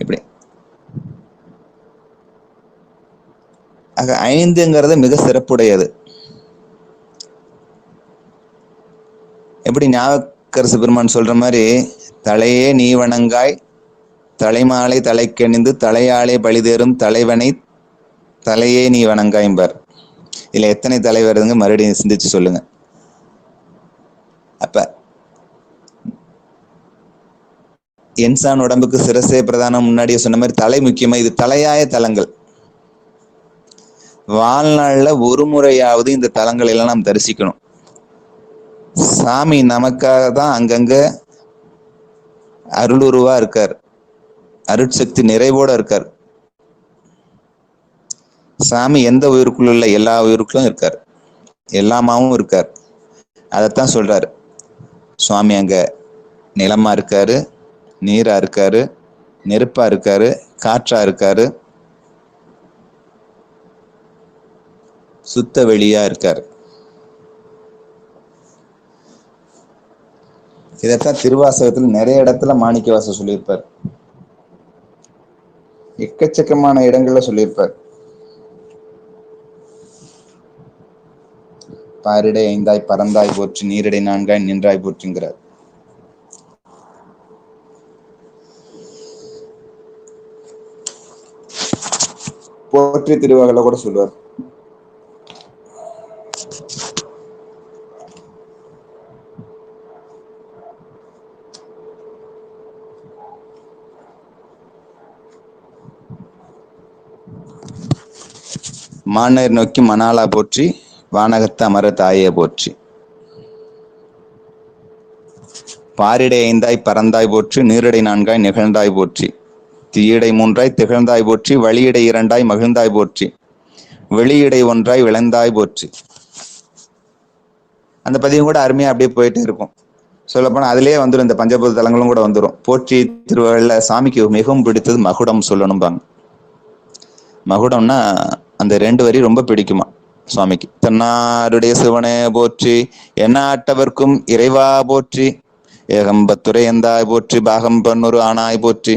இப்படி 5ங்கிறது மிக சிறப்புடையது. எப்படி ஞாபகரசு பெருமான் சொல்ற மாதிரி, தலையே நீ வணங்காய் தலைமாலை தலைக்கணிந்து தலையாலே பழிதேறும் தலைவனை தலையே நீ வணங்காய்பார். இதுல எத்தனை தலை வருதுங்க மறுபடியும் சிந்திச்சு சொல்லுங்க. அப்ப இன்சான் உடம்புக்கு சிரசே பிரதானம். முன்னாடியே சொன்ன மாதிரி தலை முக்கியமா. இது தலையாய தலங்கள். வாழ்நாள்ல ஒரு முறையாவது இந்த தலங்கள் எல்லாம் நாம் தரிசிக்கணும். சாமி நமக்காக தான் அங்கங்க அருளுருவா இருக்கார். அருட்சக்தி நிறைவோட இருக்கார். சாமி எந்த உயிருக்குள்ள இல்ல, எல்லா உயிருக்குள்ளும் இருக்கார். எல்லாமாவும் இருக்கார். அதைத்தான் சொல்றாரு. சுவாமி அங்க நிலமா இருக்காரு, நீரா இருக்காரு, நெருப்பா இருக்காரு, காற்றா இருக்காரு. சுத்த வெளியா இருக்காரு. இதைத்தான் திருவாசகத்தில் நிறைய இடத்துல மாணிக்கவாசகர் சொல்லியிருப்பார். எக்கச்சக்கமான இடங்கள்ல சொல்லியிருப்பார். பாரிடை ஐந்தாய் பறந்தாய் போற்றி, நீரிடை நான்காய் நின்றாய் போற்றுங்கிறார். போற்றி திருவகல கூட சொல்லுவார். மாநேர் நோக்கி மணாலா போற்றி, வானகத்து அமர தாயே போற்றி. பாரிடை ஐந்தாய் பறந்தாய் போற்றி, நீரிடை நான்காய் நிகழ்ந்தாய் போற்றி. தீயிடை மூன்றாய் திகழ்ந்தாய் போற்றி, வழியிடை இரண்டாய் மகிழ்ந்தாய் போற்றி. வெளியிடை ஒன்றாய் விளைந்தாய் போற்றி. அந்த பதியம் கூட அருமையா அப்படியே போயிட்டு இருக்கும். சொல்லப்போனா அதுலயே வந்துடும், இந்த பஞ்சபூத தலங்களும் கூட வந்துடும். போற்றி திருவள்ளுவ சாமிக்கு மிகவும் பிடித்தது மகுடம் சொல்லணும்பாங்க. மகுடம்னா அந்த 2 வரி ரொம்ப பிடிக்குமா சுவாமிக்கு. தன்னாருடைய சிவனே போற்றி, எண்ணாட்டவர்க்கும் இறைவா போற்றி, ஏகம்பத்துரை எந்தாய் போற்றி, பாகம் பன்னொரு ஆனாய் போற்றி.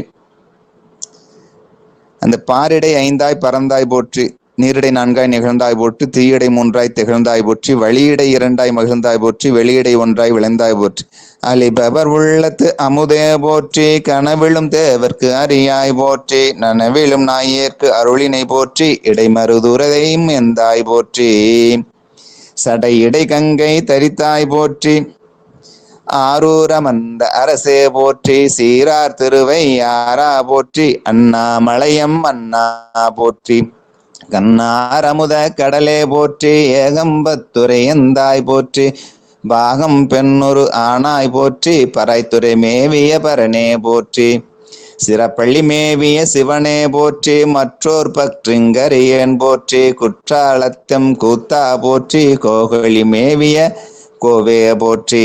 அந்த பாரிடை ஐந்தாய் பறந்தாய் போற்றி, நீரிடை நான்காய் நிகழ்ந்தாய் போற்றி, தீயிடை மூன்றாய் திகழ்ந்தாய் போற்றி, வழியிடை இரண்டாய் மகிழ்ந்தாய் போற்றி, வெளியிடை ஒன்றாய் விளைந்தாய் போற்றி. அலிபவர் உள்ளத்து அமுதே போற்றி, கனவிழும் தேவர்க்கு அறியாய் போற்றி, நனவிழும் நாயேற்கு அருளினை போற்றி, இடைமருதுரையும் எந்தாய் போற்றி. சடை இடை கங்கை தரித்தாய் போற்றி, ஆரூரமந்த அரசே போற்றி, சீரார் திருவையாரா போற்றி, அண்ணாமலையம் அண்ணா போற்றி, கண்ணார் அமுத கடலே போற்றி, ஏகம்பத்துரை எந்தாய் போற்றி, பாகம் பெண்ணொரு ஆனாய் போற்றி, பறைத்துறை மேவிய பரனே போற்றி, சிறப்பள்ளி மேவிய சிவனே போற்றி, மற்றோர் பற்றிங்கரியன் போற்றி, குற்றாலத்தம் கூத்தா போற்றி, கோகழி மேவிய கோவே போற்றி.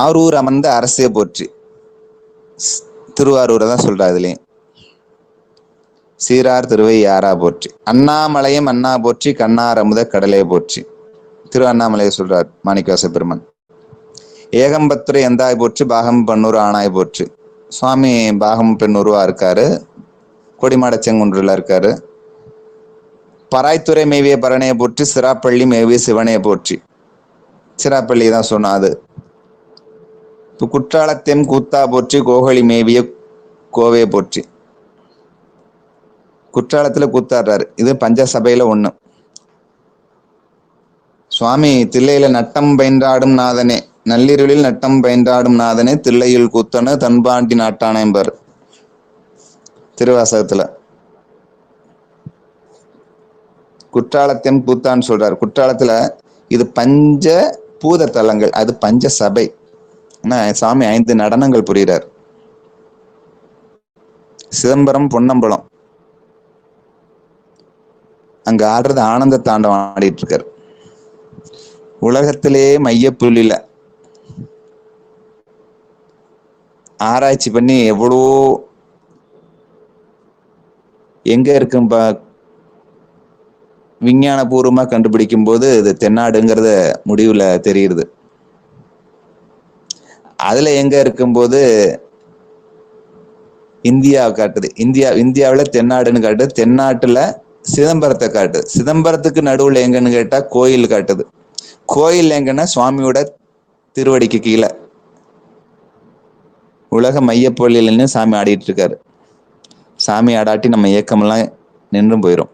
ஆரூர் அமர்ந்த அரசே போற்றி, திருவாரூரை தான் சொல்றா இதுலயும். சீரார் திருவையாரா போற்றி, அண்ணாமலையம் அண்ணா போற்றி, கண்ணார் அமுத கடலே போற்றி. திரு அண்ணாமலையை சொல்றார் மாணிக்கவாசக பெருமான். ஏகம்பத்துரை எந்தாய் போற்றி, பாகம் பன்னூறு ஆனாய் போற்றி. சுவாமி பாகம் பெண்ணூருவா இருக்காரு, கொடிமாட செங்குன்றுல இருக்காரு. பராய்த்துறை மேவிய பரனே போற்றி, சிராப்பள்ளி மேவிய சிவனே போற்றி. சிராப்பள்ளி தான் சொன்னா அது. இப்போ குற்றாலத்தெம் கூத்தா போற்றி, கோகழி மேவிய கோவே போற்றி. குற்றாலத்துல கூத்தாடுறாரு, இது பஞ்சசபையில ஒண்ணு. சுவாமி தில்லையில நட்டம் பயின்றாடும் நாதனே, நள்ளிருளில் நட்டம் பயின்றாடும் நாதனே, தில்லையில் கூத்தனு தன்பாண்டி நாட்டான என்பார் திருவாசகத்துல. குற்றாலத்தின் கூத்தான்னு சொல்றாரு. குற்றாலத்துல இது பஞ்ச பூத தலங்கள், அது பஞ்ச சபை. சாமி 5 நடனங்கள் புரிகிறார். சிதம்பரம் பொன்னம்பலம் அங்க ஆடுறது ஆனந்த தாண்டவம் ஆடிட்டு இருக்காரு. உலகத்திலே மையப்புள்ளில ஆராய்ச்சி பண்ணி எவ்வளோ எங்க இருக்கும் விஞ்ஞான பூர்வமா கண்டுபிடிக்கும் போது இது தென்னாடுங்கிறத முடிவுல தெரியுது. அதுல எங்க இருக்கும்போது இந்தியா காட்டுது. இந்தியாவுல தென்னாடுன்னு காட்டுது. தென்னாட்டுல சிதம்பரத்தை காட்டுது. சிதம்பரத்துக்கு நடுவுல எங்கன்னு கேட்டா கோயில் காட்டுது. கோயில் எங்கன்னா சுவாமியோட திருவடிக்கு கீழே உலக மையப்பொழில்னு சாமி ஆடிட்டு இருக்காரு. சாமி ஆடாட்டி நம்ம இயக்கமெல்லாம் நின்றும் போயிடும்.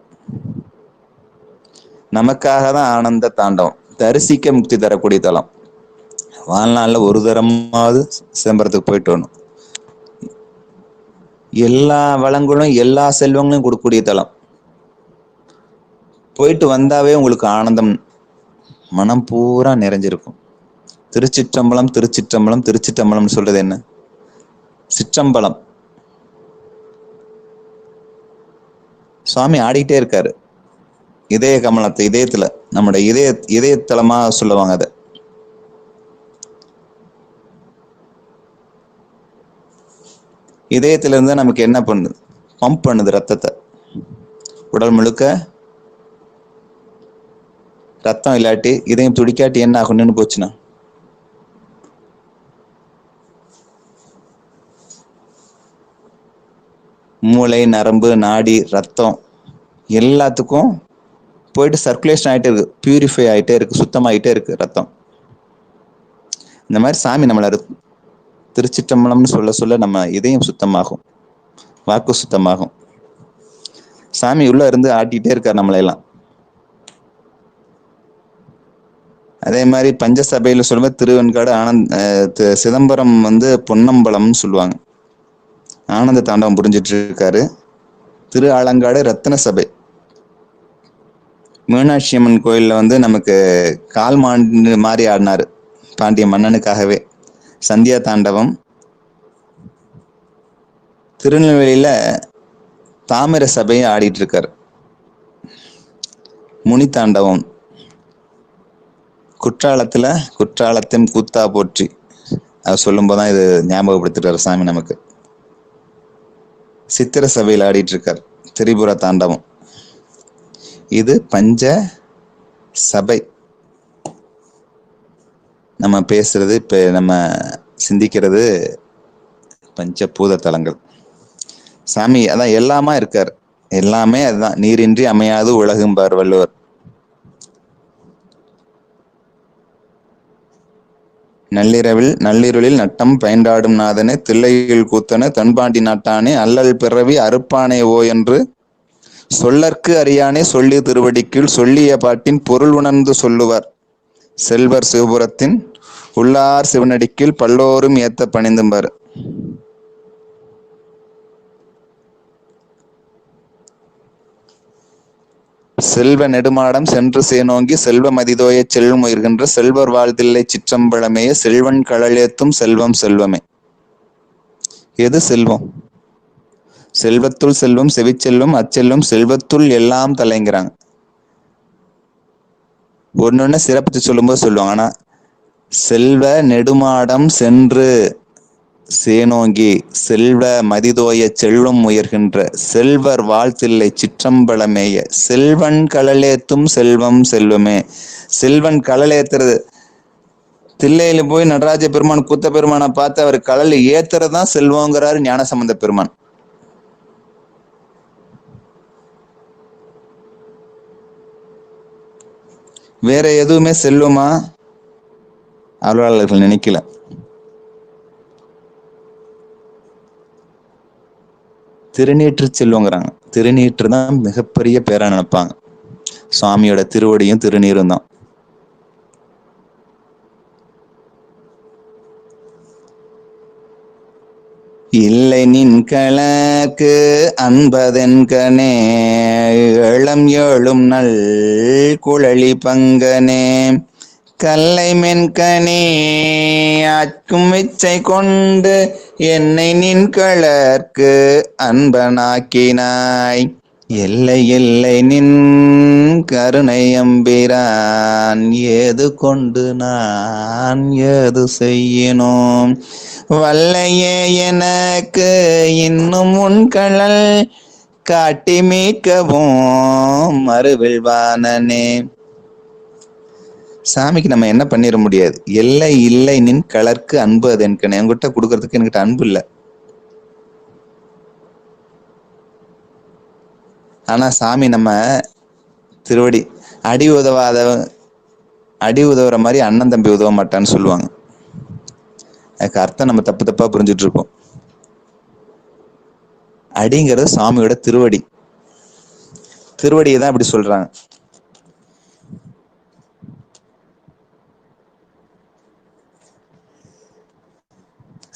நமக்காக தான் ஆனந்த தாண்டவம். தரிசிக்க முக்தி தரக்கூடிய தலம். வாழ்நாள்ல ஒரு தரமாவது சிதம்பரத்துக்கு போயிட்டு வரணும். எல்லா வளங்களும் எல்லா செல்வங்களும் கொடுக்கக்கூடிய தலம். போயிட்டு வந்தாவே உங்களுக்கு ஆனந்தம் மனம் பூரா நிறைஞ்சிருக்கும். திருச்சிற்றம்பலம் திருச்சிற்றம்பலம் திருச்சிற்றம்பலம் சொல்றது என்ன? சிற்றம்பலம். சுவாமி ஆடிக்கிட்டே இருக்காரு. இதய கமலத்தை இதயத்துல, நம்முடைய இதயத்தலமா சொல்லுவாங்க. அதை இதயத்துல இருந்து நமக்கு என்ன பண்ணுது? பம்ப் பண்ணுது ரத்தத்தை. உடல் முழுக்க ரத்தம் இல்லாட்டி இதயம் துடிக்காட்டி என்ன ஆகும்? நின்று போச்சுன்னா மூளை, நரம்பு, நாடி, ரத்தம் எல்லாத்துக்கும் போயிட்டு சர்க்குலேஷன் ஆகிட்டே இருக்கு, பியூரிஃபை ஆகிட்டே இருக்கு, சுத்தமாகிட்டே இருக்கு ரத்தம். இந்த மாதிரி சாமி நம்மளை திருச்சிற்றம்பலம்னு சொல்ல சொல்ல நம்ம இதயம் சுத்தமாகும், வாக்கு சுத்தமாகும். சாமி உள்ள இருந்து ஆட்டிகிட்டே இருக்கார் நம்மளையெல்லாம். அதே மாதிரி பஞ்சசபையில் சொல்லும்போது திருவெண்காடு சிதம்பரம் பொன்னம்பலம்னு சொல்லுவாங்க. ஆனந்த தாண்டவம் புரிஞ்சிட்டு இருக்காரு. திரு ஆலங்காடு ரத்தின சபை. மீனாட்சி அம்மன் கோயில்ல நமக்கு கால் மாண்டு மாறி ஆடினாரு பாண்டிய மன்னனுக்காகவே. சந்தியா தாண்டவம். திருநெல்வேலியில தாமிர சபையை ஆடிட்டு இருக்காரு. முனி தாண்டவம். குற்றாலத்தின் கூத்தா போற்றி அது சொல்லும் போதுதான் இது ஞாபகப்படுத்திட்டாரு சாமி நமக்கு. சித்திர சபையில் ஆடிட்டு இருக்கார் திரிபுர தாண்டவம். இது பஞ்ச சபை. நம்ம பேசுறது, இப்ப நம்ம சிந்திக்கிறது பஞ்சபூத தலங்கள். சாமி அதான் எல்லாமா இருக்கார். எல்லாமே அதுதான். நீரின்றி அமையாது உலகும்பார் வள்ளுவர். நள்ளிருளில் நட்டம் பயன்றாடும் நாதனே, தில்லையில் கூத்தனே, தன்பாண்டி நாட்டானே, அல்லல் பிறவி அறுப்பானே ஓ என்று சொல்லற்கு அறியானே, சொல்லி திருவடிக்குள் சொல்லிய பாட்டின் பொருள் உணர்ந்து சொல்லுவார் செல்வர் சிவபுரத்தின் உள்ளார் சிவனடிக்குள் பல்லோரும் ஏத்த பணிந்தும்பார். செல்வ நெடுமாடம் சென்று சேனோங்கி செல்வ மதிதோய செல்வம் உயிர்கின்ற செல்வர் வாழ்தில்லை சிற்றம்பலமேய செல்வன் கடலேத்தும் செல்வம் செல்வமே. எது செல்வம்? செல்வத்துள் செல்வம் செவிச்செல்வம் அச்செல்வம் செல்வத்துள் எல்லாம் தலைங்கிறாங்க. ஒன்னொன்னு சிறப்பித்து சொல்லும்போது சொல்லுவாங்க. ஆனா செல்வ நெடுமாடம் சென்று சேனோங்கி செல்வ மதிதோய செல்வம் உயர்கின்ற செல்வர் வாழ்த்தில்லை சிற்றம்பலமேய செல்வன் கடலேத்தும் செல்வம் செல்வமே. செல்வன் கடல் ஏத்துறது, தில்லையில போய் நடராஜ பெருமான் கூத்த பெருமானை பார்த்து அவர் கடல் ஏத்துறதுதான் செல்வங்கிறாரு ஞானசம்பந்த பெருமான். வேற எதுவுமே செல்வமா அலுவலர்கள் நினைக்கல. திருநீற்று செல்வங்கிறாங்க. திருநீற்று தான் மிகப்பெரிய பேரா நினைப்பாங்க. சுவாமியோட திருவடியும் திருநீரும் தான். இல்லை நின் கலக்கு அன்பதென்கனே இளம் ஏழும் நல் குழலி பங்கனே கல்லை மென்கனே ஆக்கும் இச்சை கொண்டு என்னை நின் கலர்க்கு அன்பனாக்கினாய் எல்லை எல்லை நின் கருணை எம்பிரான் ஏது கொண்டு நான் ஏது செய்யணும் வல்லையே எனக்கு இன்னும் உன் கழல் காட்டி மீட்கவும் மறுவில்வானனே. சாமிக்கு நம்ம என்ன பண்ணிட முடியாது. எல்லை இல்லை நின் கலர்க்கு அன்பு அது என்கிட்ட என்கிட்ட கொடுக்கறதுக்கு என்கிட்ட அன்பு இல்லை. ஆனா சாமி நம்ம திருவடி அடி உதவுற மாதிரி அண்ணன் தம்பி உதவ மாட்டான்னு சொல்லுவாங்க. அதுக்கு அர்த்தம் நம்ம தப்பு தப்பா புரிஞ்சுட்டு இருக்கோம். அடிங்கிறது சாமியோட திருவடி. திருவடியை தான் அப்படி சொல்றாங்க.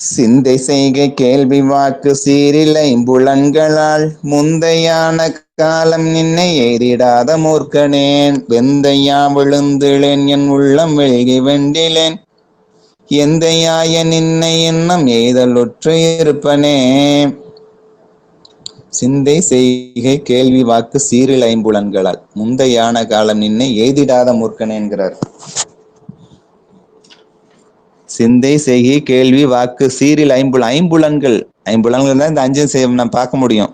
சிந்தை செய்கை கேள்வி வாக்கு சீரிலை புலன்களால் முந்தையான காலம் நின்னை ஏறிடாத மூர்க்கனேன் வெந்தையா விழுந்திலேன் என் உள்ளம் வெள்கி வெண்டிலேன் எந்தையாய நின்னை எண்ணம் எய்தலுற்று இருப்பனே. சிந்தை செய்கை கேள்வி வாக்கு சீரில் ஐம்புலன்களால் முந்தையான காலம் நின்னை எய்திடாத மூர்க்கனே என்கிறார். சிந்தை செய்கை கேள்வி வாக்கு சீரில் ஐம்புலன்கள் தான் இந்த அஞ்சு நம்ம பார்க்க முடியும்.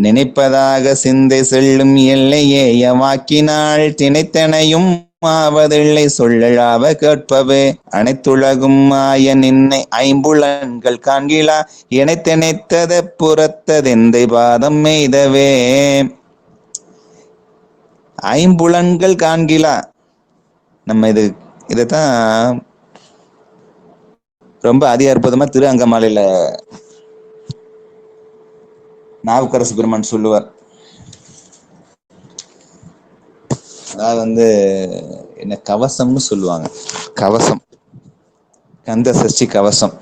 நினைப்பதாக சிந்தை செல்லும் எல்லையேய வாக்கினாள் திணைத்தனையும் ஆவதில்லை சொல்லலாவ கேட்பவே அனைத்துலகும் மாய நின்னை ஐம்புலன்கள் காண்கிலா இணைத்தனைத்தத புறத்ததெந்தை பாதம் மெய்தவே. ஐம்புலன்கள் காண்கிலா, நம்ம இதைத்தான் ரொம்ப அதி அற்புதமா திரு அங்கமாலையில நாவுக்கரசு பெருமான் சொல்லுவார். அதாவது என்ன கவசம்னு சொல்லுவாங்க. கவசம், கந்த சஷ்டி கவசம்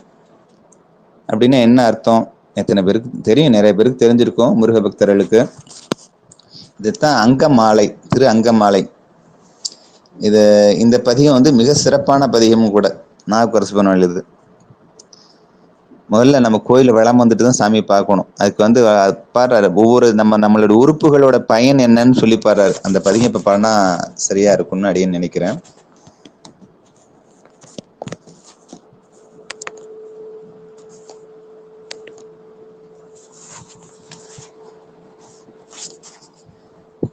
அப்படின்னா என்ன அர்த்தம்? எத்தனை பேருக்கு தெரியும்? நிறைய பேருக்கு தெரிஞ்சிருக்கும் முருக பக்தர்களுக்கு. இதுதான் அங்கமாலை, திரு அங்கமாலை. இந்த பதிகம் மிக சிறப்பான பதிகமும் கூட. நாவுக்கரசு பெருமான் எழுது. முதல்ல நம்ம கோயில வளம் வந்துட்டு தான் சாமி பார்க்கணும். அதுக்கு பாடுறாரு, ஒவ்வொரு நம்மளோட உறுப்புகளோட பயன் என்னன்னு சொல்லி பாடுறாரு. அந்த பதிகம் இப்ப பாடினா சரியா இருக்கும்னு அப்படின்னு நினைக்கிறேன்.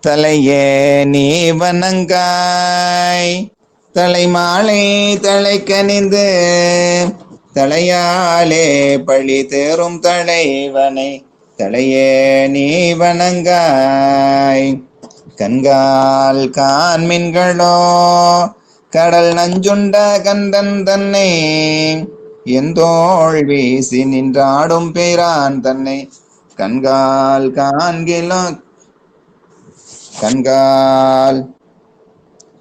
தலையே நீ வணங்காய் தலைமாலை தலை கனிந்து தலையாலே பழி தேரும் தலைவனை தலையே நீ வணங்காய். கண்கால் கான்மின்களோ கடல் நஞ்சுண்ட கந்தன் தன்னை எந்தோள் வீசி நின்றாடும் பேரான் தன்னை கண்கால் காண்கிலோ கண்கால்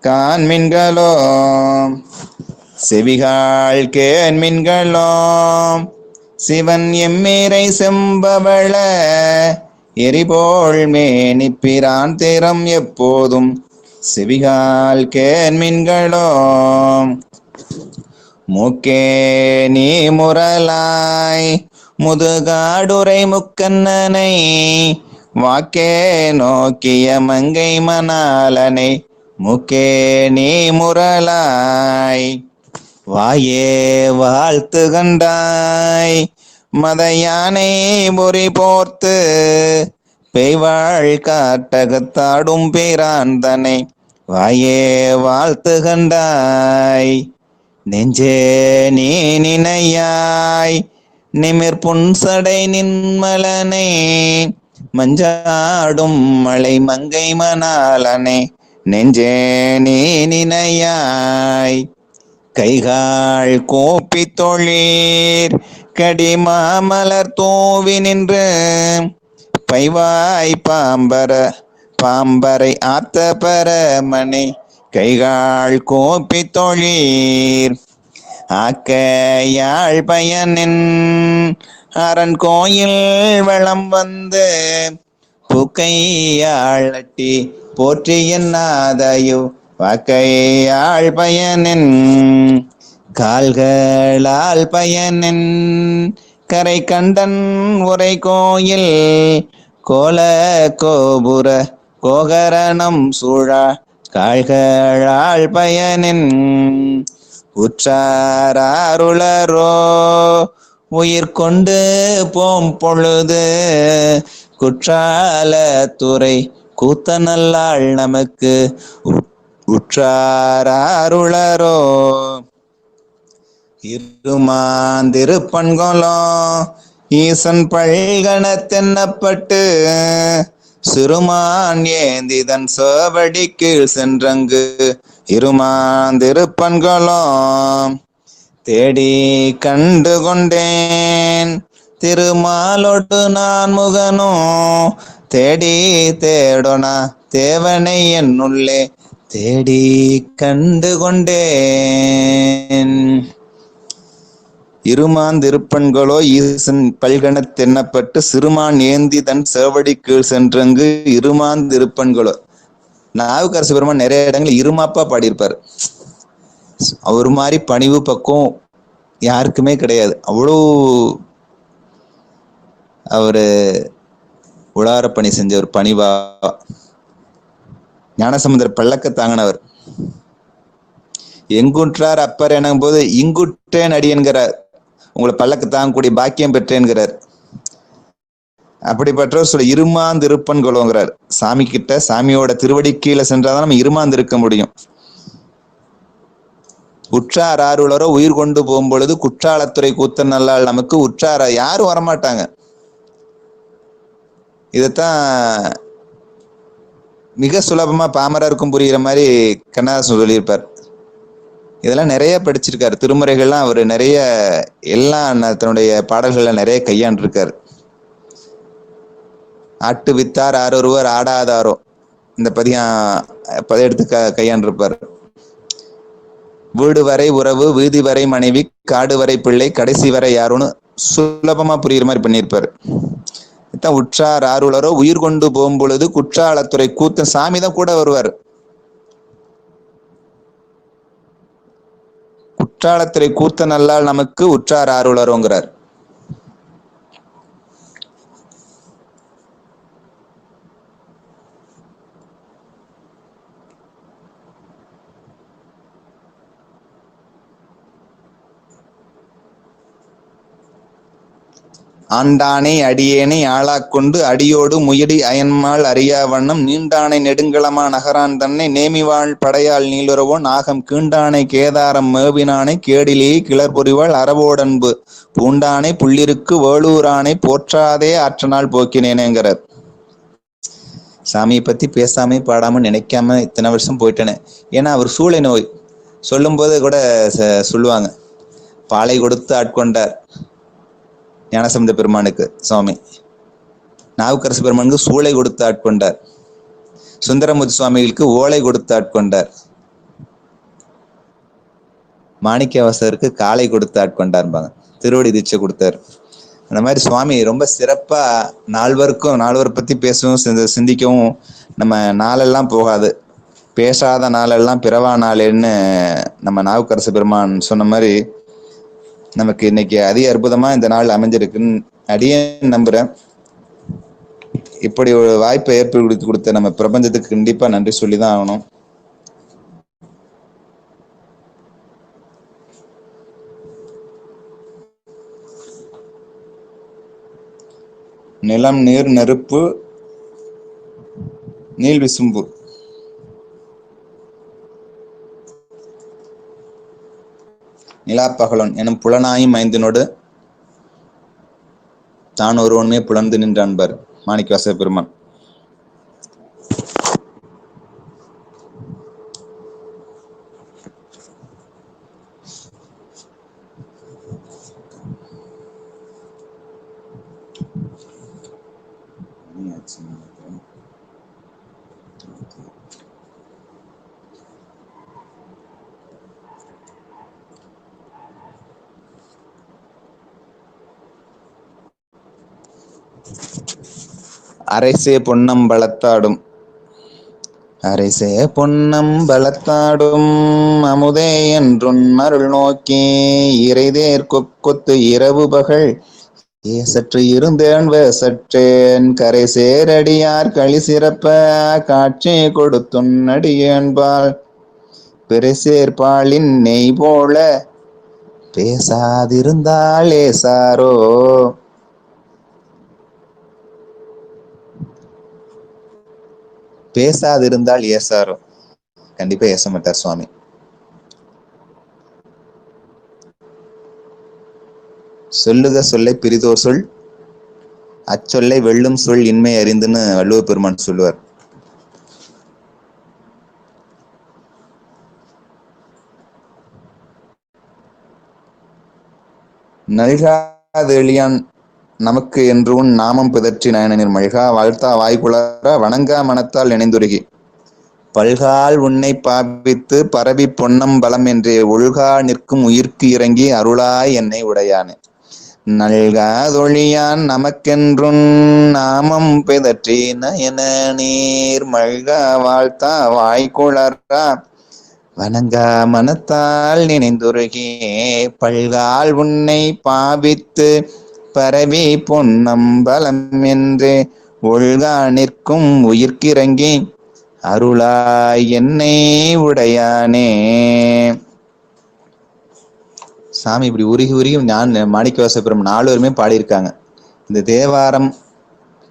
கான்மின்களோ செவிகாள் கேன்மின்களோ சிவன் எம்மீரை செம்பவள எரிபோல் மேனிப்பிரான் திறம் எப்போதும் செவிகால் கேன்மின்களோ. மூக்கே நீ முரலாய் முதுகாடுரை முக்கண்ணனை வாக்கே நோக்கிய மங்கை மணாலனை மூக்கே நீ முரலாய் வாயே வாழ்த்து கண்டாய் மதையானை பொறி போர்த்து பெய்வாள் காட்டகத்தாடும் பேரான் தன்னை வாயே வாழ்த்து கண்டாய். நெஞ்சே நீ நினையாய் நிமிர் புன்சடை நின்மலனை மஞ்சாடும் மலை மங்கை மணாலனை நெஞ்சே நீ நினையாய். கைகாள் கோப்பி தொழீர் கடிமாமலர் தூவி நின்று பைவாய் பாம்பரை ஆத்த பரமனை கைகாள் கோப்பி தொழீர் ஆக்கையாள் பயனின் அரண் கோயில் வளம் வந்து புக்கையாளட்டி போற்றி என்னாதையோ வாக்கையாள் பயனின் கால்களால் பயனின் கரை கண்டன் உரை கோயில் கோல கோபுர கோகரணம் சூழா கால்களால் பயனின் உற்றாருளரோ உயிர் கொண்டு போம் பொழுது குற்றால துறை கூத்தனல்லாள் நமக்கு உற்றாருளரோ. இருமாந்திருப்பண்கொலோ ஈசன் பல்கண தென்னப்பட்டு சிறுமான் ஏந்திதன் சேவடி கீழ் சென்றங்கு இருமாந்திருப்பண்கொலோ தேடி கண்டு கொண்டேன் திருமாலொடு நான் முகனோ தேடி தேடோனா தேவனை என்னுள்ளே தேடி கண்டு கொண்டேன். இருமாந்திருப்பண்களோ ஈசன் பல்கணத் தென்னப்பட்டு சிறுமான் ஏந்தி தன் சேவடி கீழ் சென்றங்கு இருமாந்திருப்பண்களோ. நாவுக்கரசு பெருமான் நிறைய இடங்கள் இருமாப்பா பாடியிருப்பார். அவர் மாதிரி பணிவு பக்கம் யாருக்குமே கிடையாது. அவ்வளோ அவரு உளார பணி செஞ்சவர், பணிவா. ஞானசமுத்திர பல்லக்க தாங்கினவர். எங்குற்றார் அப்பர் எனும் போது இங்குற்றேன் அடி என்கிறார். உங்களை பல்லக்கு தாங்கக்கூடிய பாக்கியம் பெற்றேன்கிறார். அப்படிப்பட்டவர் சொல்ல இருமாந்திருப்பன் கொள்ளுங்கிறார். சாமி கிட்ட, சாமியோட திருவடி கீழே சென்றாதான் நம்ம இருமாந்திருக்க முடியும். உற்றார் ஆருளரோ உயிர் கொண்டு போகும் பொழுது குற்றாலத்துறை கூத்தன் நல்லால் நமக்கு உற்றார யாரும் வரமாட்டாங்க. இதத்தான் மிக சுலபமா பாமரருக்கும் புரிகிற மாதிரி கண்ணதாசன் சொல்லியிருப்பார். இதெல்லாம் நிறைய படிச்சிருக்காரு. திருமுறைகள்லாம் அவர் நிறைய எல்லாம் தன்னுடைய பாடல்கள்ல நிறைய கையாண்டிருக்காரு. ஆட்டு வித்தார் ஆரொருவர் ஆடாதாரோ இந்த பதியெடுத்து கையாண்டிருப்பார். வீடு வரை உறவு, வீதி வரை மனைவி, காடு வரை பிள்ளை, கடைசி வரை யாருன்னு சுலபமா புரியுற மாதிரி பண்ணியிருப்பாரு. உற்றார் ஆருளரோ உயிர் கொண்டு போகும் பொழுது குற்றாலத்துறை கூத்தன் சாமி தான் கூட வருவார். குற்றாலத்துறை கூத்தன் நல்லால் நமக்கு உற்றார் ஆருளரோங்கிறார். ஆண்டானை அடியேனை ஆளாக்கொண்டு அடியோடு முயடி அயன்மாள் அறியா வண்ணம் நீண்டானை நெடுங்களமா நகரான் தன்னை நேமிவாள் படையாள் நீலுறவோன் ஆகம் கீண்டானை கேதாரம் மேவினானை கேடிலே கிளர் பொறிவாள் அறவோடன்பு பூண்டானை புள்ளிருக்கு வேளூரானை போற்றாதே ஆற்றனால் போக்கினேனேங்கிறார். சாமியை பத்தி பேசாம பாடாம நினைக்காம இத்தனை வருஷம் போயிட்டேனே. ஏன்னா அவர் சூளை நோய் சொல்லும் போது கூட சொல்லுவாங்க, பாலை கொடுத்து ஆட்கொண்டார் ஞானசம்பந்த பெருமானுக்கு சுவாமி, நாவுக்கரசு பெருமானுக்கு சூளை கொடுத்து ஆட்கொண்டார், சுந்தரமூர்த்தி சுவாமிகளுக்கு ஓலை கொடுத்து ஆட்கொண்டார், மாணிக்கவாசகருக்கு காலை கொடுத்து ஆட்கொண்டார்பாங்க, திருவடி தீட்சை கொடுத்தார். அந்த மாதிரி சுவாமி ரொம்ப சிறப்பா நால்வர் பத்தி பேசவும் சிந்திக்கவும் நம்ம நாளெல்லாம் போகாது. பேசாத நாளெல்லாம் பிறவா நாளேன்னு நம்ம நாவுக்கரசு பெருமான் சொன்ன மாதிரி நமக்கு இன்னைக்கு அதிக அற்புதமா இந்த நாள் அமைஞ்சிருக்குன்னு அடியே நம்புறேன். இப்படி ஒரு வாய்ப்பை ஏற்படுத்தி கொடுத்த நம்ம பிரபஞ்சத்துக்கு கண்டிப்பா நன்றி சொல்லிதான் ஆகணும். நிலம் நீர் நெருப்பு நீள் விசும்பு நிலாப்பகலன் எனும் புலனாயும் ஐந்தினோடு தான் ஒருவன்மே புலர்ந்து நின்றான்பர் மாணிக்கவாசக பெருமான். அரைசே பொன்னம் பலத்தாடும் அரைசே பொன்னம் பலத்தாடும் அமுதே என்றுன் அருள் நோக்கி இறைதேர் கொத்து இரவு பகல் சற்று இருந்தேன் சற்றேன் கரை சேரடியார் களி சிறப்ப காட்சி கொடுத்துன் அடியேன்பால் பெருசேர்பாலின் நெய் போல பேசாதிருந்தாலே சாரோ. பேசாதிருந்தால் ஏசாரோ, கண்டிப்பா ஏச மாட்டார் சுவாமி. சொல்லுக சொல்லை பிரிதோர் சொல் அச்சொல்லை வெல்லும் சொல் இன்மை அறிந்துன்னு வள்ளுவ பெருமான் சொல்லுவார். நல்காதெளியான் நமக்கு என்று உன் நாமம் பிதற்றி நயனனிர் மல்கா வாழ்த்தா வாய்குளர வணங்கா மனத்தால் நினைந்துருகி பல்கால் உன்னை பாவித்து பரவி பொன்னம் பலம் என்றே ஒழுகா நிற்கும் உயிர்க்கு இறங்கி அருளாய் என்னை உடையானே. நல்காதொழியான் நமக்கென்றும் நாமம் பிதற்றி நயன நீர் மல்கா வாழ்த்தா வாய்குளரா வணங்கா மனத்தால் நினைந்துருகே பல்கால் உன்னை பாவித்து பரவி பொன்னம் பலம் என்றே ஒழுகா நிற்கும் உயிர்க்கிறங்கி அருளாய் என்னை உடையானே. சாமி இப்படி உருகி உருகி மாணிக்கவாசக பெருமான் 4 பேருமே பாடியிருக்காங்க. இந்த தேவாரம்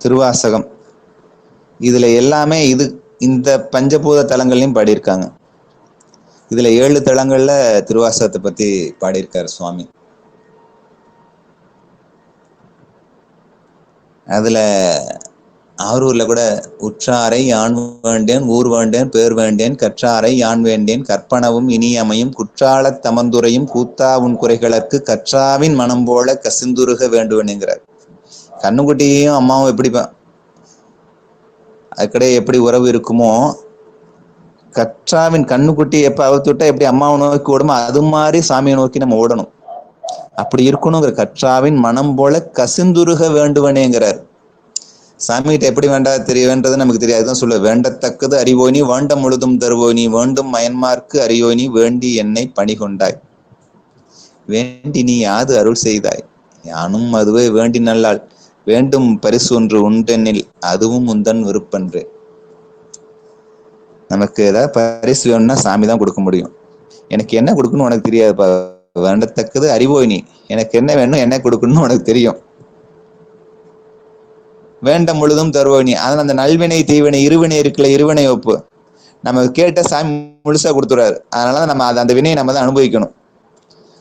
திருவாசகம், இதுல எல்லாமே இந்த பஞ்சபூத தலங்கள்லையும் பாடியிருக்காங்க. இதுல 7 தலங்கள்ல திருவாசகத்தை பத்தி பாடியிருக்காரு சுவாமி. அதுல ஆரூர்ல கூட உற்றாரை யான் வேண்டேன் ஊர் வேண்டேன் பேர் வேண்டேன் கற்றாரை யான் வேண்டேன் கற்பனவும் இனியமையும் குற்றாலத் தமந்துரையும் கூத்தா உன் குறைகளுக்கு கற்றாவின் மனம் போல கசிந்துருக வேண்டுவனுங்கிறார். கண்ணுக்குட்டியும் அம்மாவும் அதுக்கிடையே எப்படி உறவு இருக்குமோ, கற்றாவின் கண்ணுக்குட்டி எப்ப அவுத்துட்டா எப்படி அம்மாவை நோக்கி ஓடுமோ அது மாதிரி சாமியை நோக்கி நம்ம ஓடணும். அப்படி இருக்கணுங்கிற கற்றாவின் மனம் போல கசிந்துருக வேண்டுவனேங்கிறார். சாமிகிட்ட எப்படி வேண்டது நமக்கு தெரியாதுதான் சொல்ல. வேண்டத்தக்கது அறிவோனி வேண்டம் முழுதும் தருவோனி வேண்டும் மயன்மார்க்கு அறியோனி வேண்டி என்னை பணி கொண்டாய் வேண்டி நீ யாது அருள் செய்தாய் யானும் அதுவே வேண்டி நல்லாள் வேண்டும் பரிசு ஒன்று உண்டெனில் அதுவும் உந்தன் விருப்பன்று. நமக்கு ஏதாவது பரிசு வேணும்னா சாமி தான் கொடுக்க முடியும். எனக்கு என்ன கொடுக்கணும்னு உனக்கு தெரியாதுப்பா, வேண்டத்தக்கது அறிவோய் நீ, எனக்கு என்ன வேணும் என்ன கொடுக்கணும்னு உனக்கு தெரியும். வேண்டம் முழுதும் தருவோய் நீ, அதனால அந்த நல்வினை தீவினை இருவினை இருக்குல்ல, இருவினை ஒப்பு நம்ம கேட்ட சாமி முழுசா கொடுத்துறாரு. அதனால நம்ம அந்த வினையை நம்ம தான் அனுபவிக்கணும்.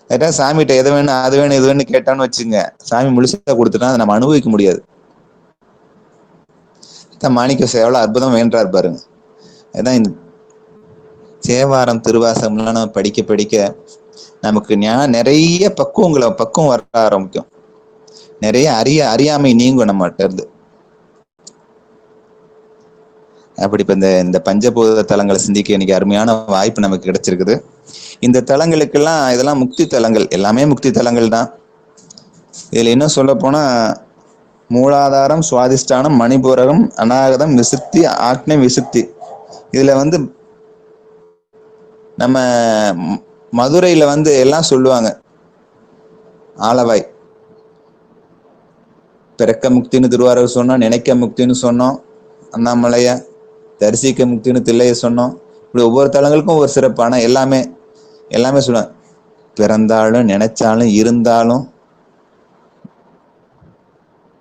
கேட்டா சாமிகிட்ட எது வேணும் அது வேணும் இது வேணும் கேட்டான்னு வச்சுங்க, சாமி முழுசா கொடுத்துட்டா அதை நம்ம அனுபவிக்க முடியாது. மாணிக்க எவ்வளவு அற்புதம் வேண்டார் பாருங்க. அதான் இந்த தேவாரம் திருவாசகம்லாம் நம்ம படிக்க படிக்க நமக்கு நிறைய பக்குவம் வர ஆரம்பிக்கும். நிறைய அறியாமை நீங்கும் நம்மகிட்ட இருந்து. அப்படி இப்ப இந்த பஞ்சபூத தலங்களை சிந்திக்க இன்னைக்கு அருமையான வாய்ப்பு நமக்கு கிடைச்சிருக்குது. இந்த தலங்களுக்கெல்லாம் இதெல்லாம் முக்தி தலங்கள், எல்லாமே முக்தி தலங்கள் தான். இதுல இன்னும் சொல்ல போனா மூலாதாரம், சுவாதிஷ்டானம், மணிபூரகம், அநாகதம், விசுத்தி, ஆக்னை விசுத்தி. இதுல நம்ம மதுரையில எல்லாம் சொல்லுவாங்க. ஆலவாய் பிறக்க முக்தின்னு திருவாரூர் சொன்னோம், நினைக்க முக்தின்னு சொன்னோம் அண்ணாமலைய, தரிசிக்க முக்தின்னு தில்லைய சொன்னோம். இப்படி ஒவ்வொரு தலங்களுக்கும் ஒவ்வொரு சிறப்பான எல்லாமே சொல்லுவாங்க. பிறந்தாலும் நினைச்சாலும் இருந்தாலும்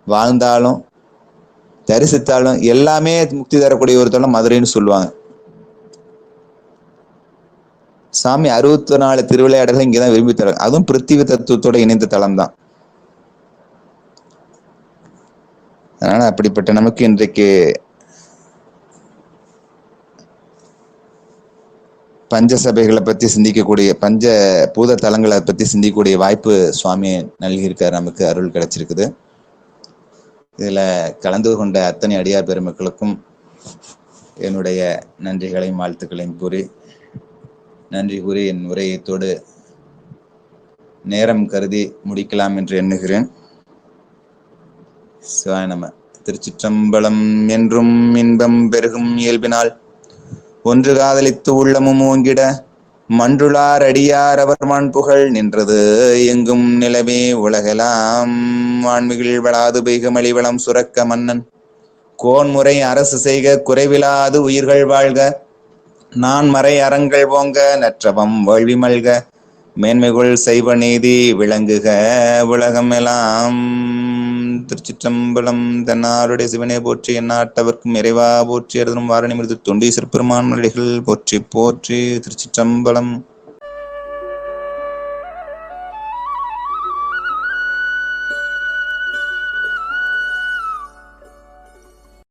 வாழ்ந்தாலும் தரிசித்தாலும் எல்லாமே முக்தி தரக்கூடிய ஒரு தலம் மதுரைன்னு சொல்லுவாங்க. சாமி 64 திருவிளையாடல்கள் இங்கதான் விரும்பி தர, அதுவும் பிருத்திவி தத்துவத்தோட இணைந்த தலம் தான். அதனால அப்படிப்பட்ட நமக்கு இன்றைக்கு பஞ்ச சபைகளை பத்தி சிந்திக்கக்கூடிய, பஞ்ச பூத தலங்களை பத்தி சிந்திக்கக்கூடிய வாய்ப்பு சுவாமி நல்கியிருக்காரு. நமக்கு அருள் கிடைச்சிருக்குது. இதுல கலந்து கொண்ட அத்தனை அடியார் பெருமக்களுக்கும் என்னுடைய நன்றிகளையும் வாழ்த்துக்களையும் நன்றி கூறி என் உரையத்தோடு நேரம் கருதி முடிக்கலாம் என்று எண்ணுகிறேன். சிவாய நம. திருச்சிற்றம்பலம். என்றும் இன்பம் பெருகும் இயல்பினால் ஒன்று காதலித்து உள்ளமும் ஓங்கிட மன்றுளார் அடியார் அவர் மாண்புகழ் நின்றது எங்கும் நிலவே உலகெல்லாம் வான்மிகில் வளாது பெய்கமளி வளம் சுரக்க மன்னன் கோன்முறை அரசு செய்க குறைவிலாது உயிர்கள் வாழ்க நான் மறை அறங்கள் ஓங்க நற்றவம் வேள்வி மல்க மேன்மைகள் செய்வ நீதி விளங்குக உலகம் எல்லாம். திருச்சிற்றம்பலம். தென்னாருடைய சிவனே போற்றி, எந்நாட்டவர்க்கும் இறைவா போற்றி, அருதும் வாரணி மிருது தொண்டீசர் பெருமான் மலைகள் போற்றி போற்றி. திருச்சிற்றம்பலம்.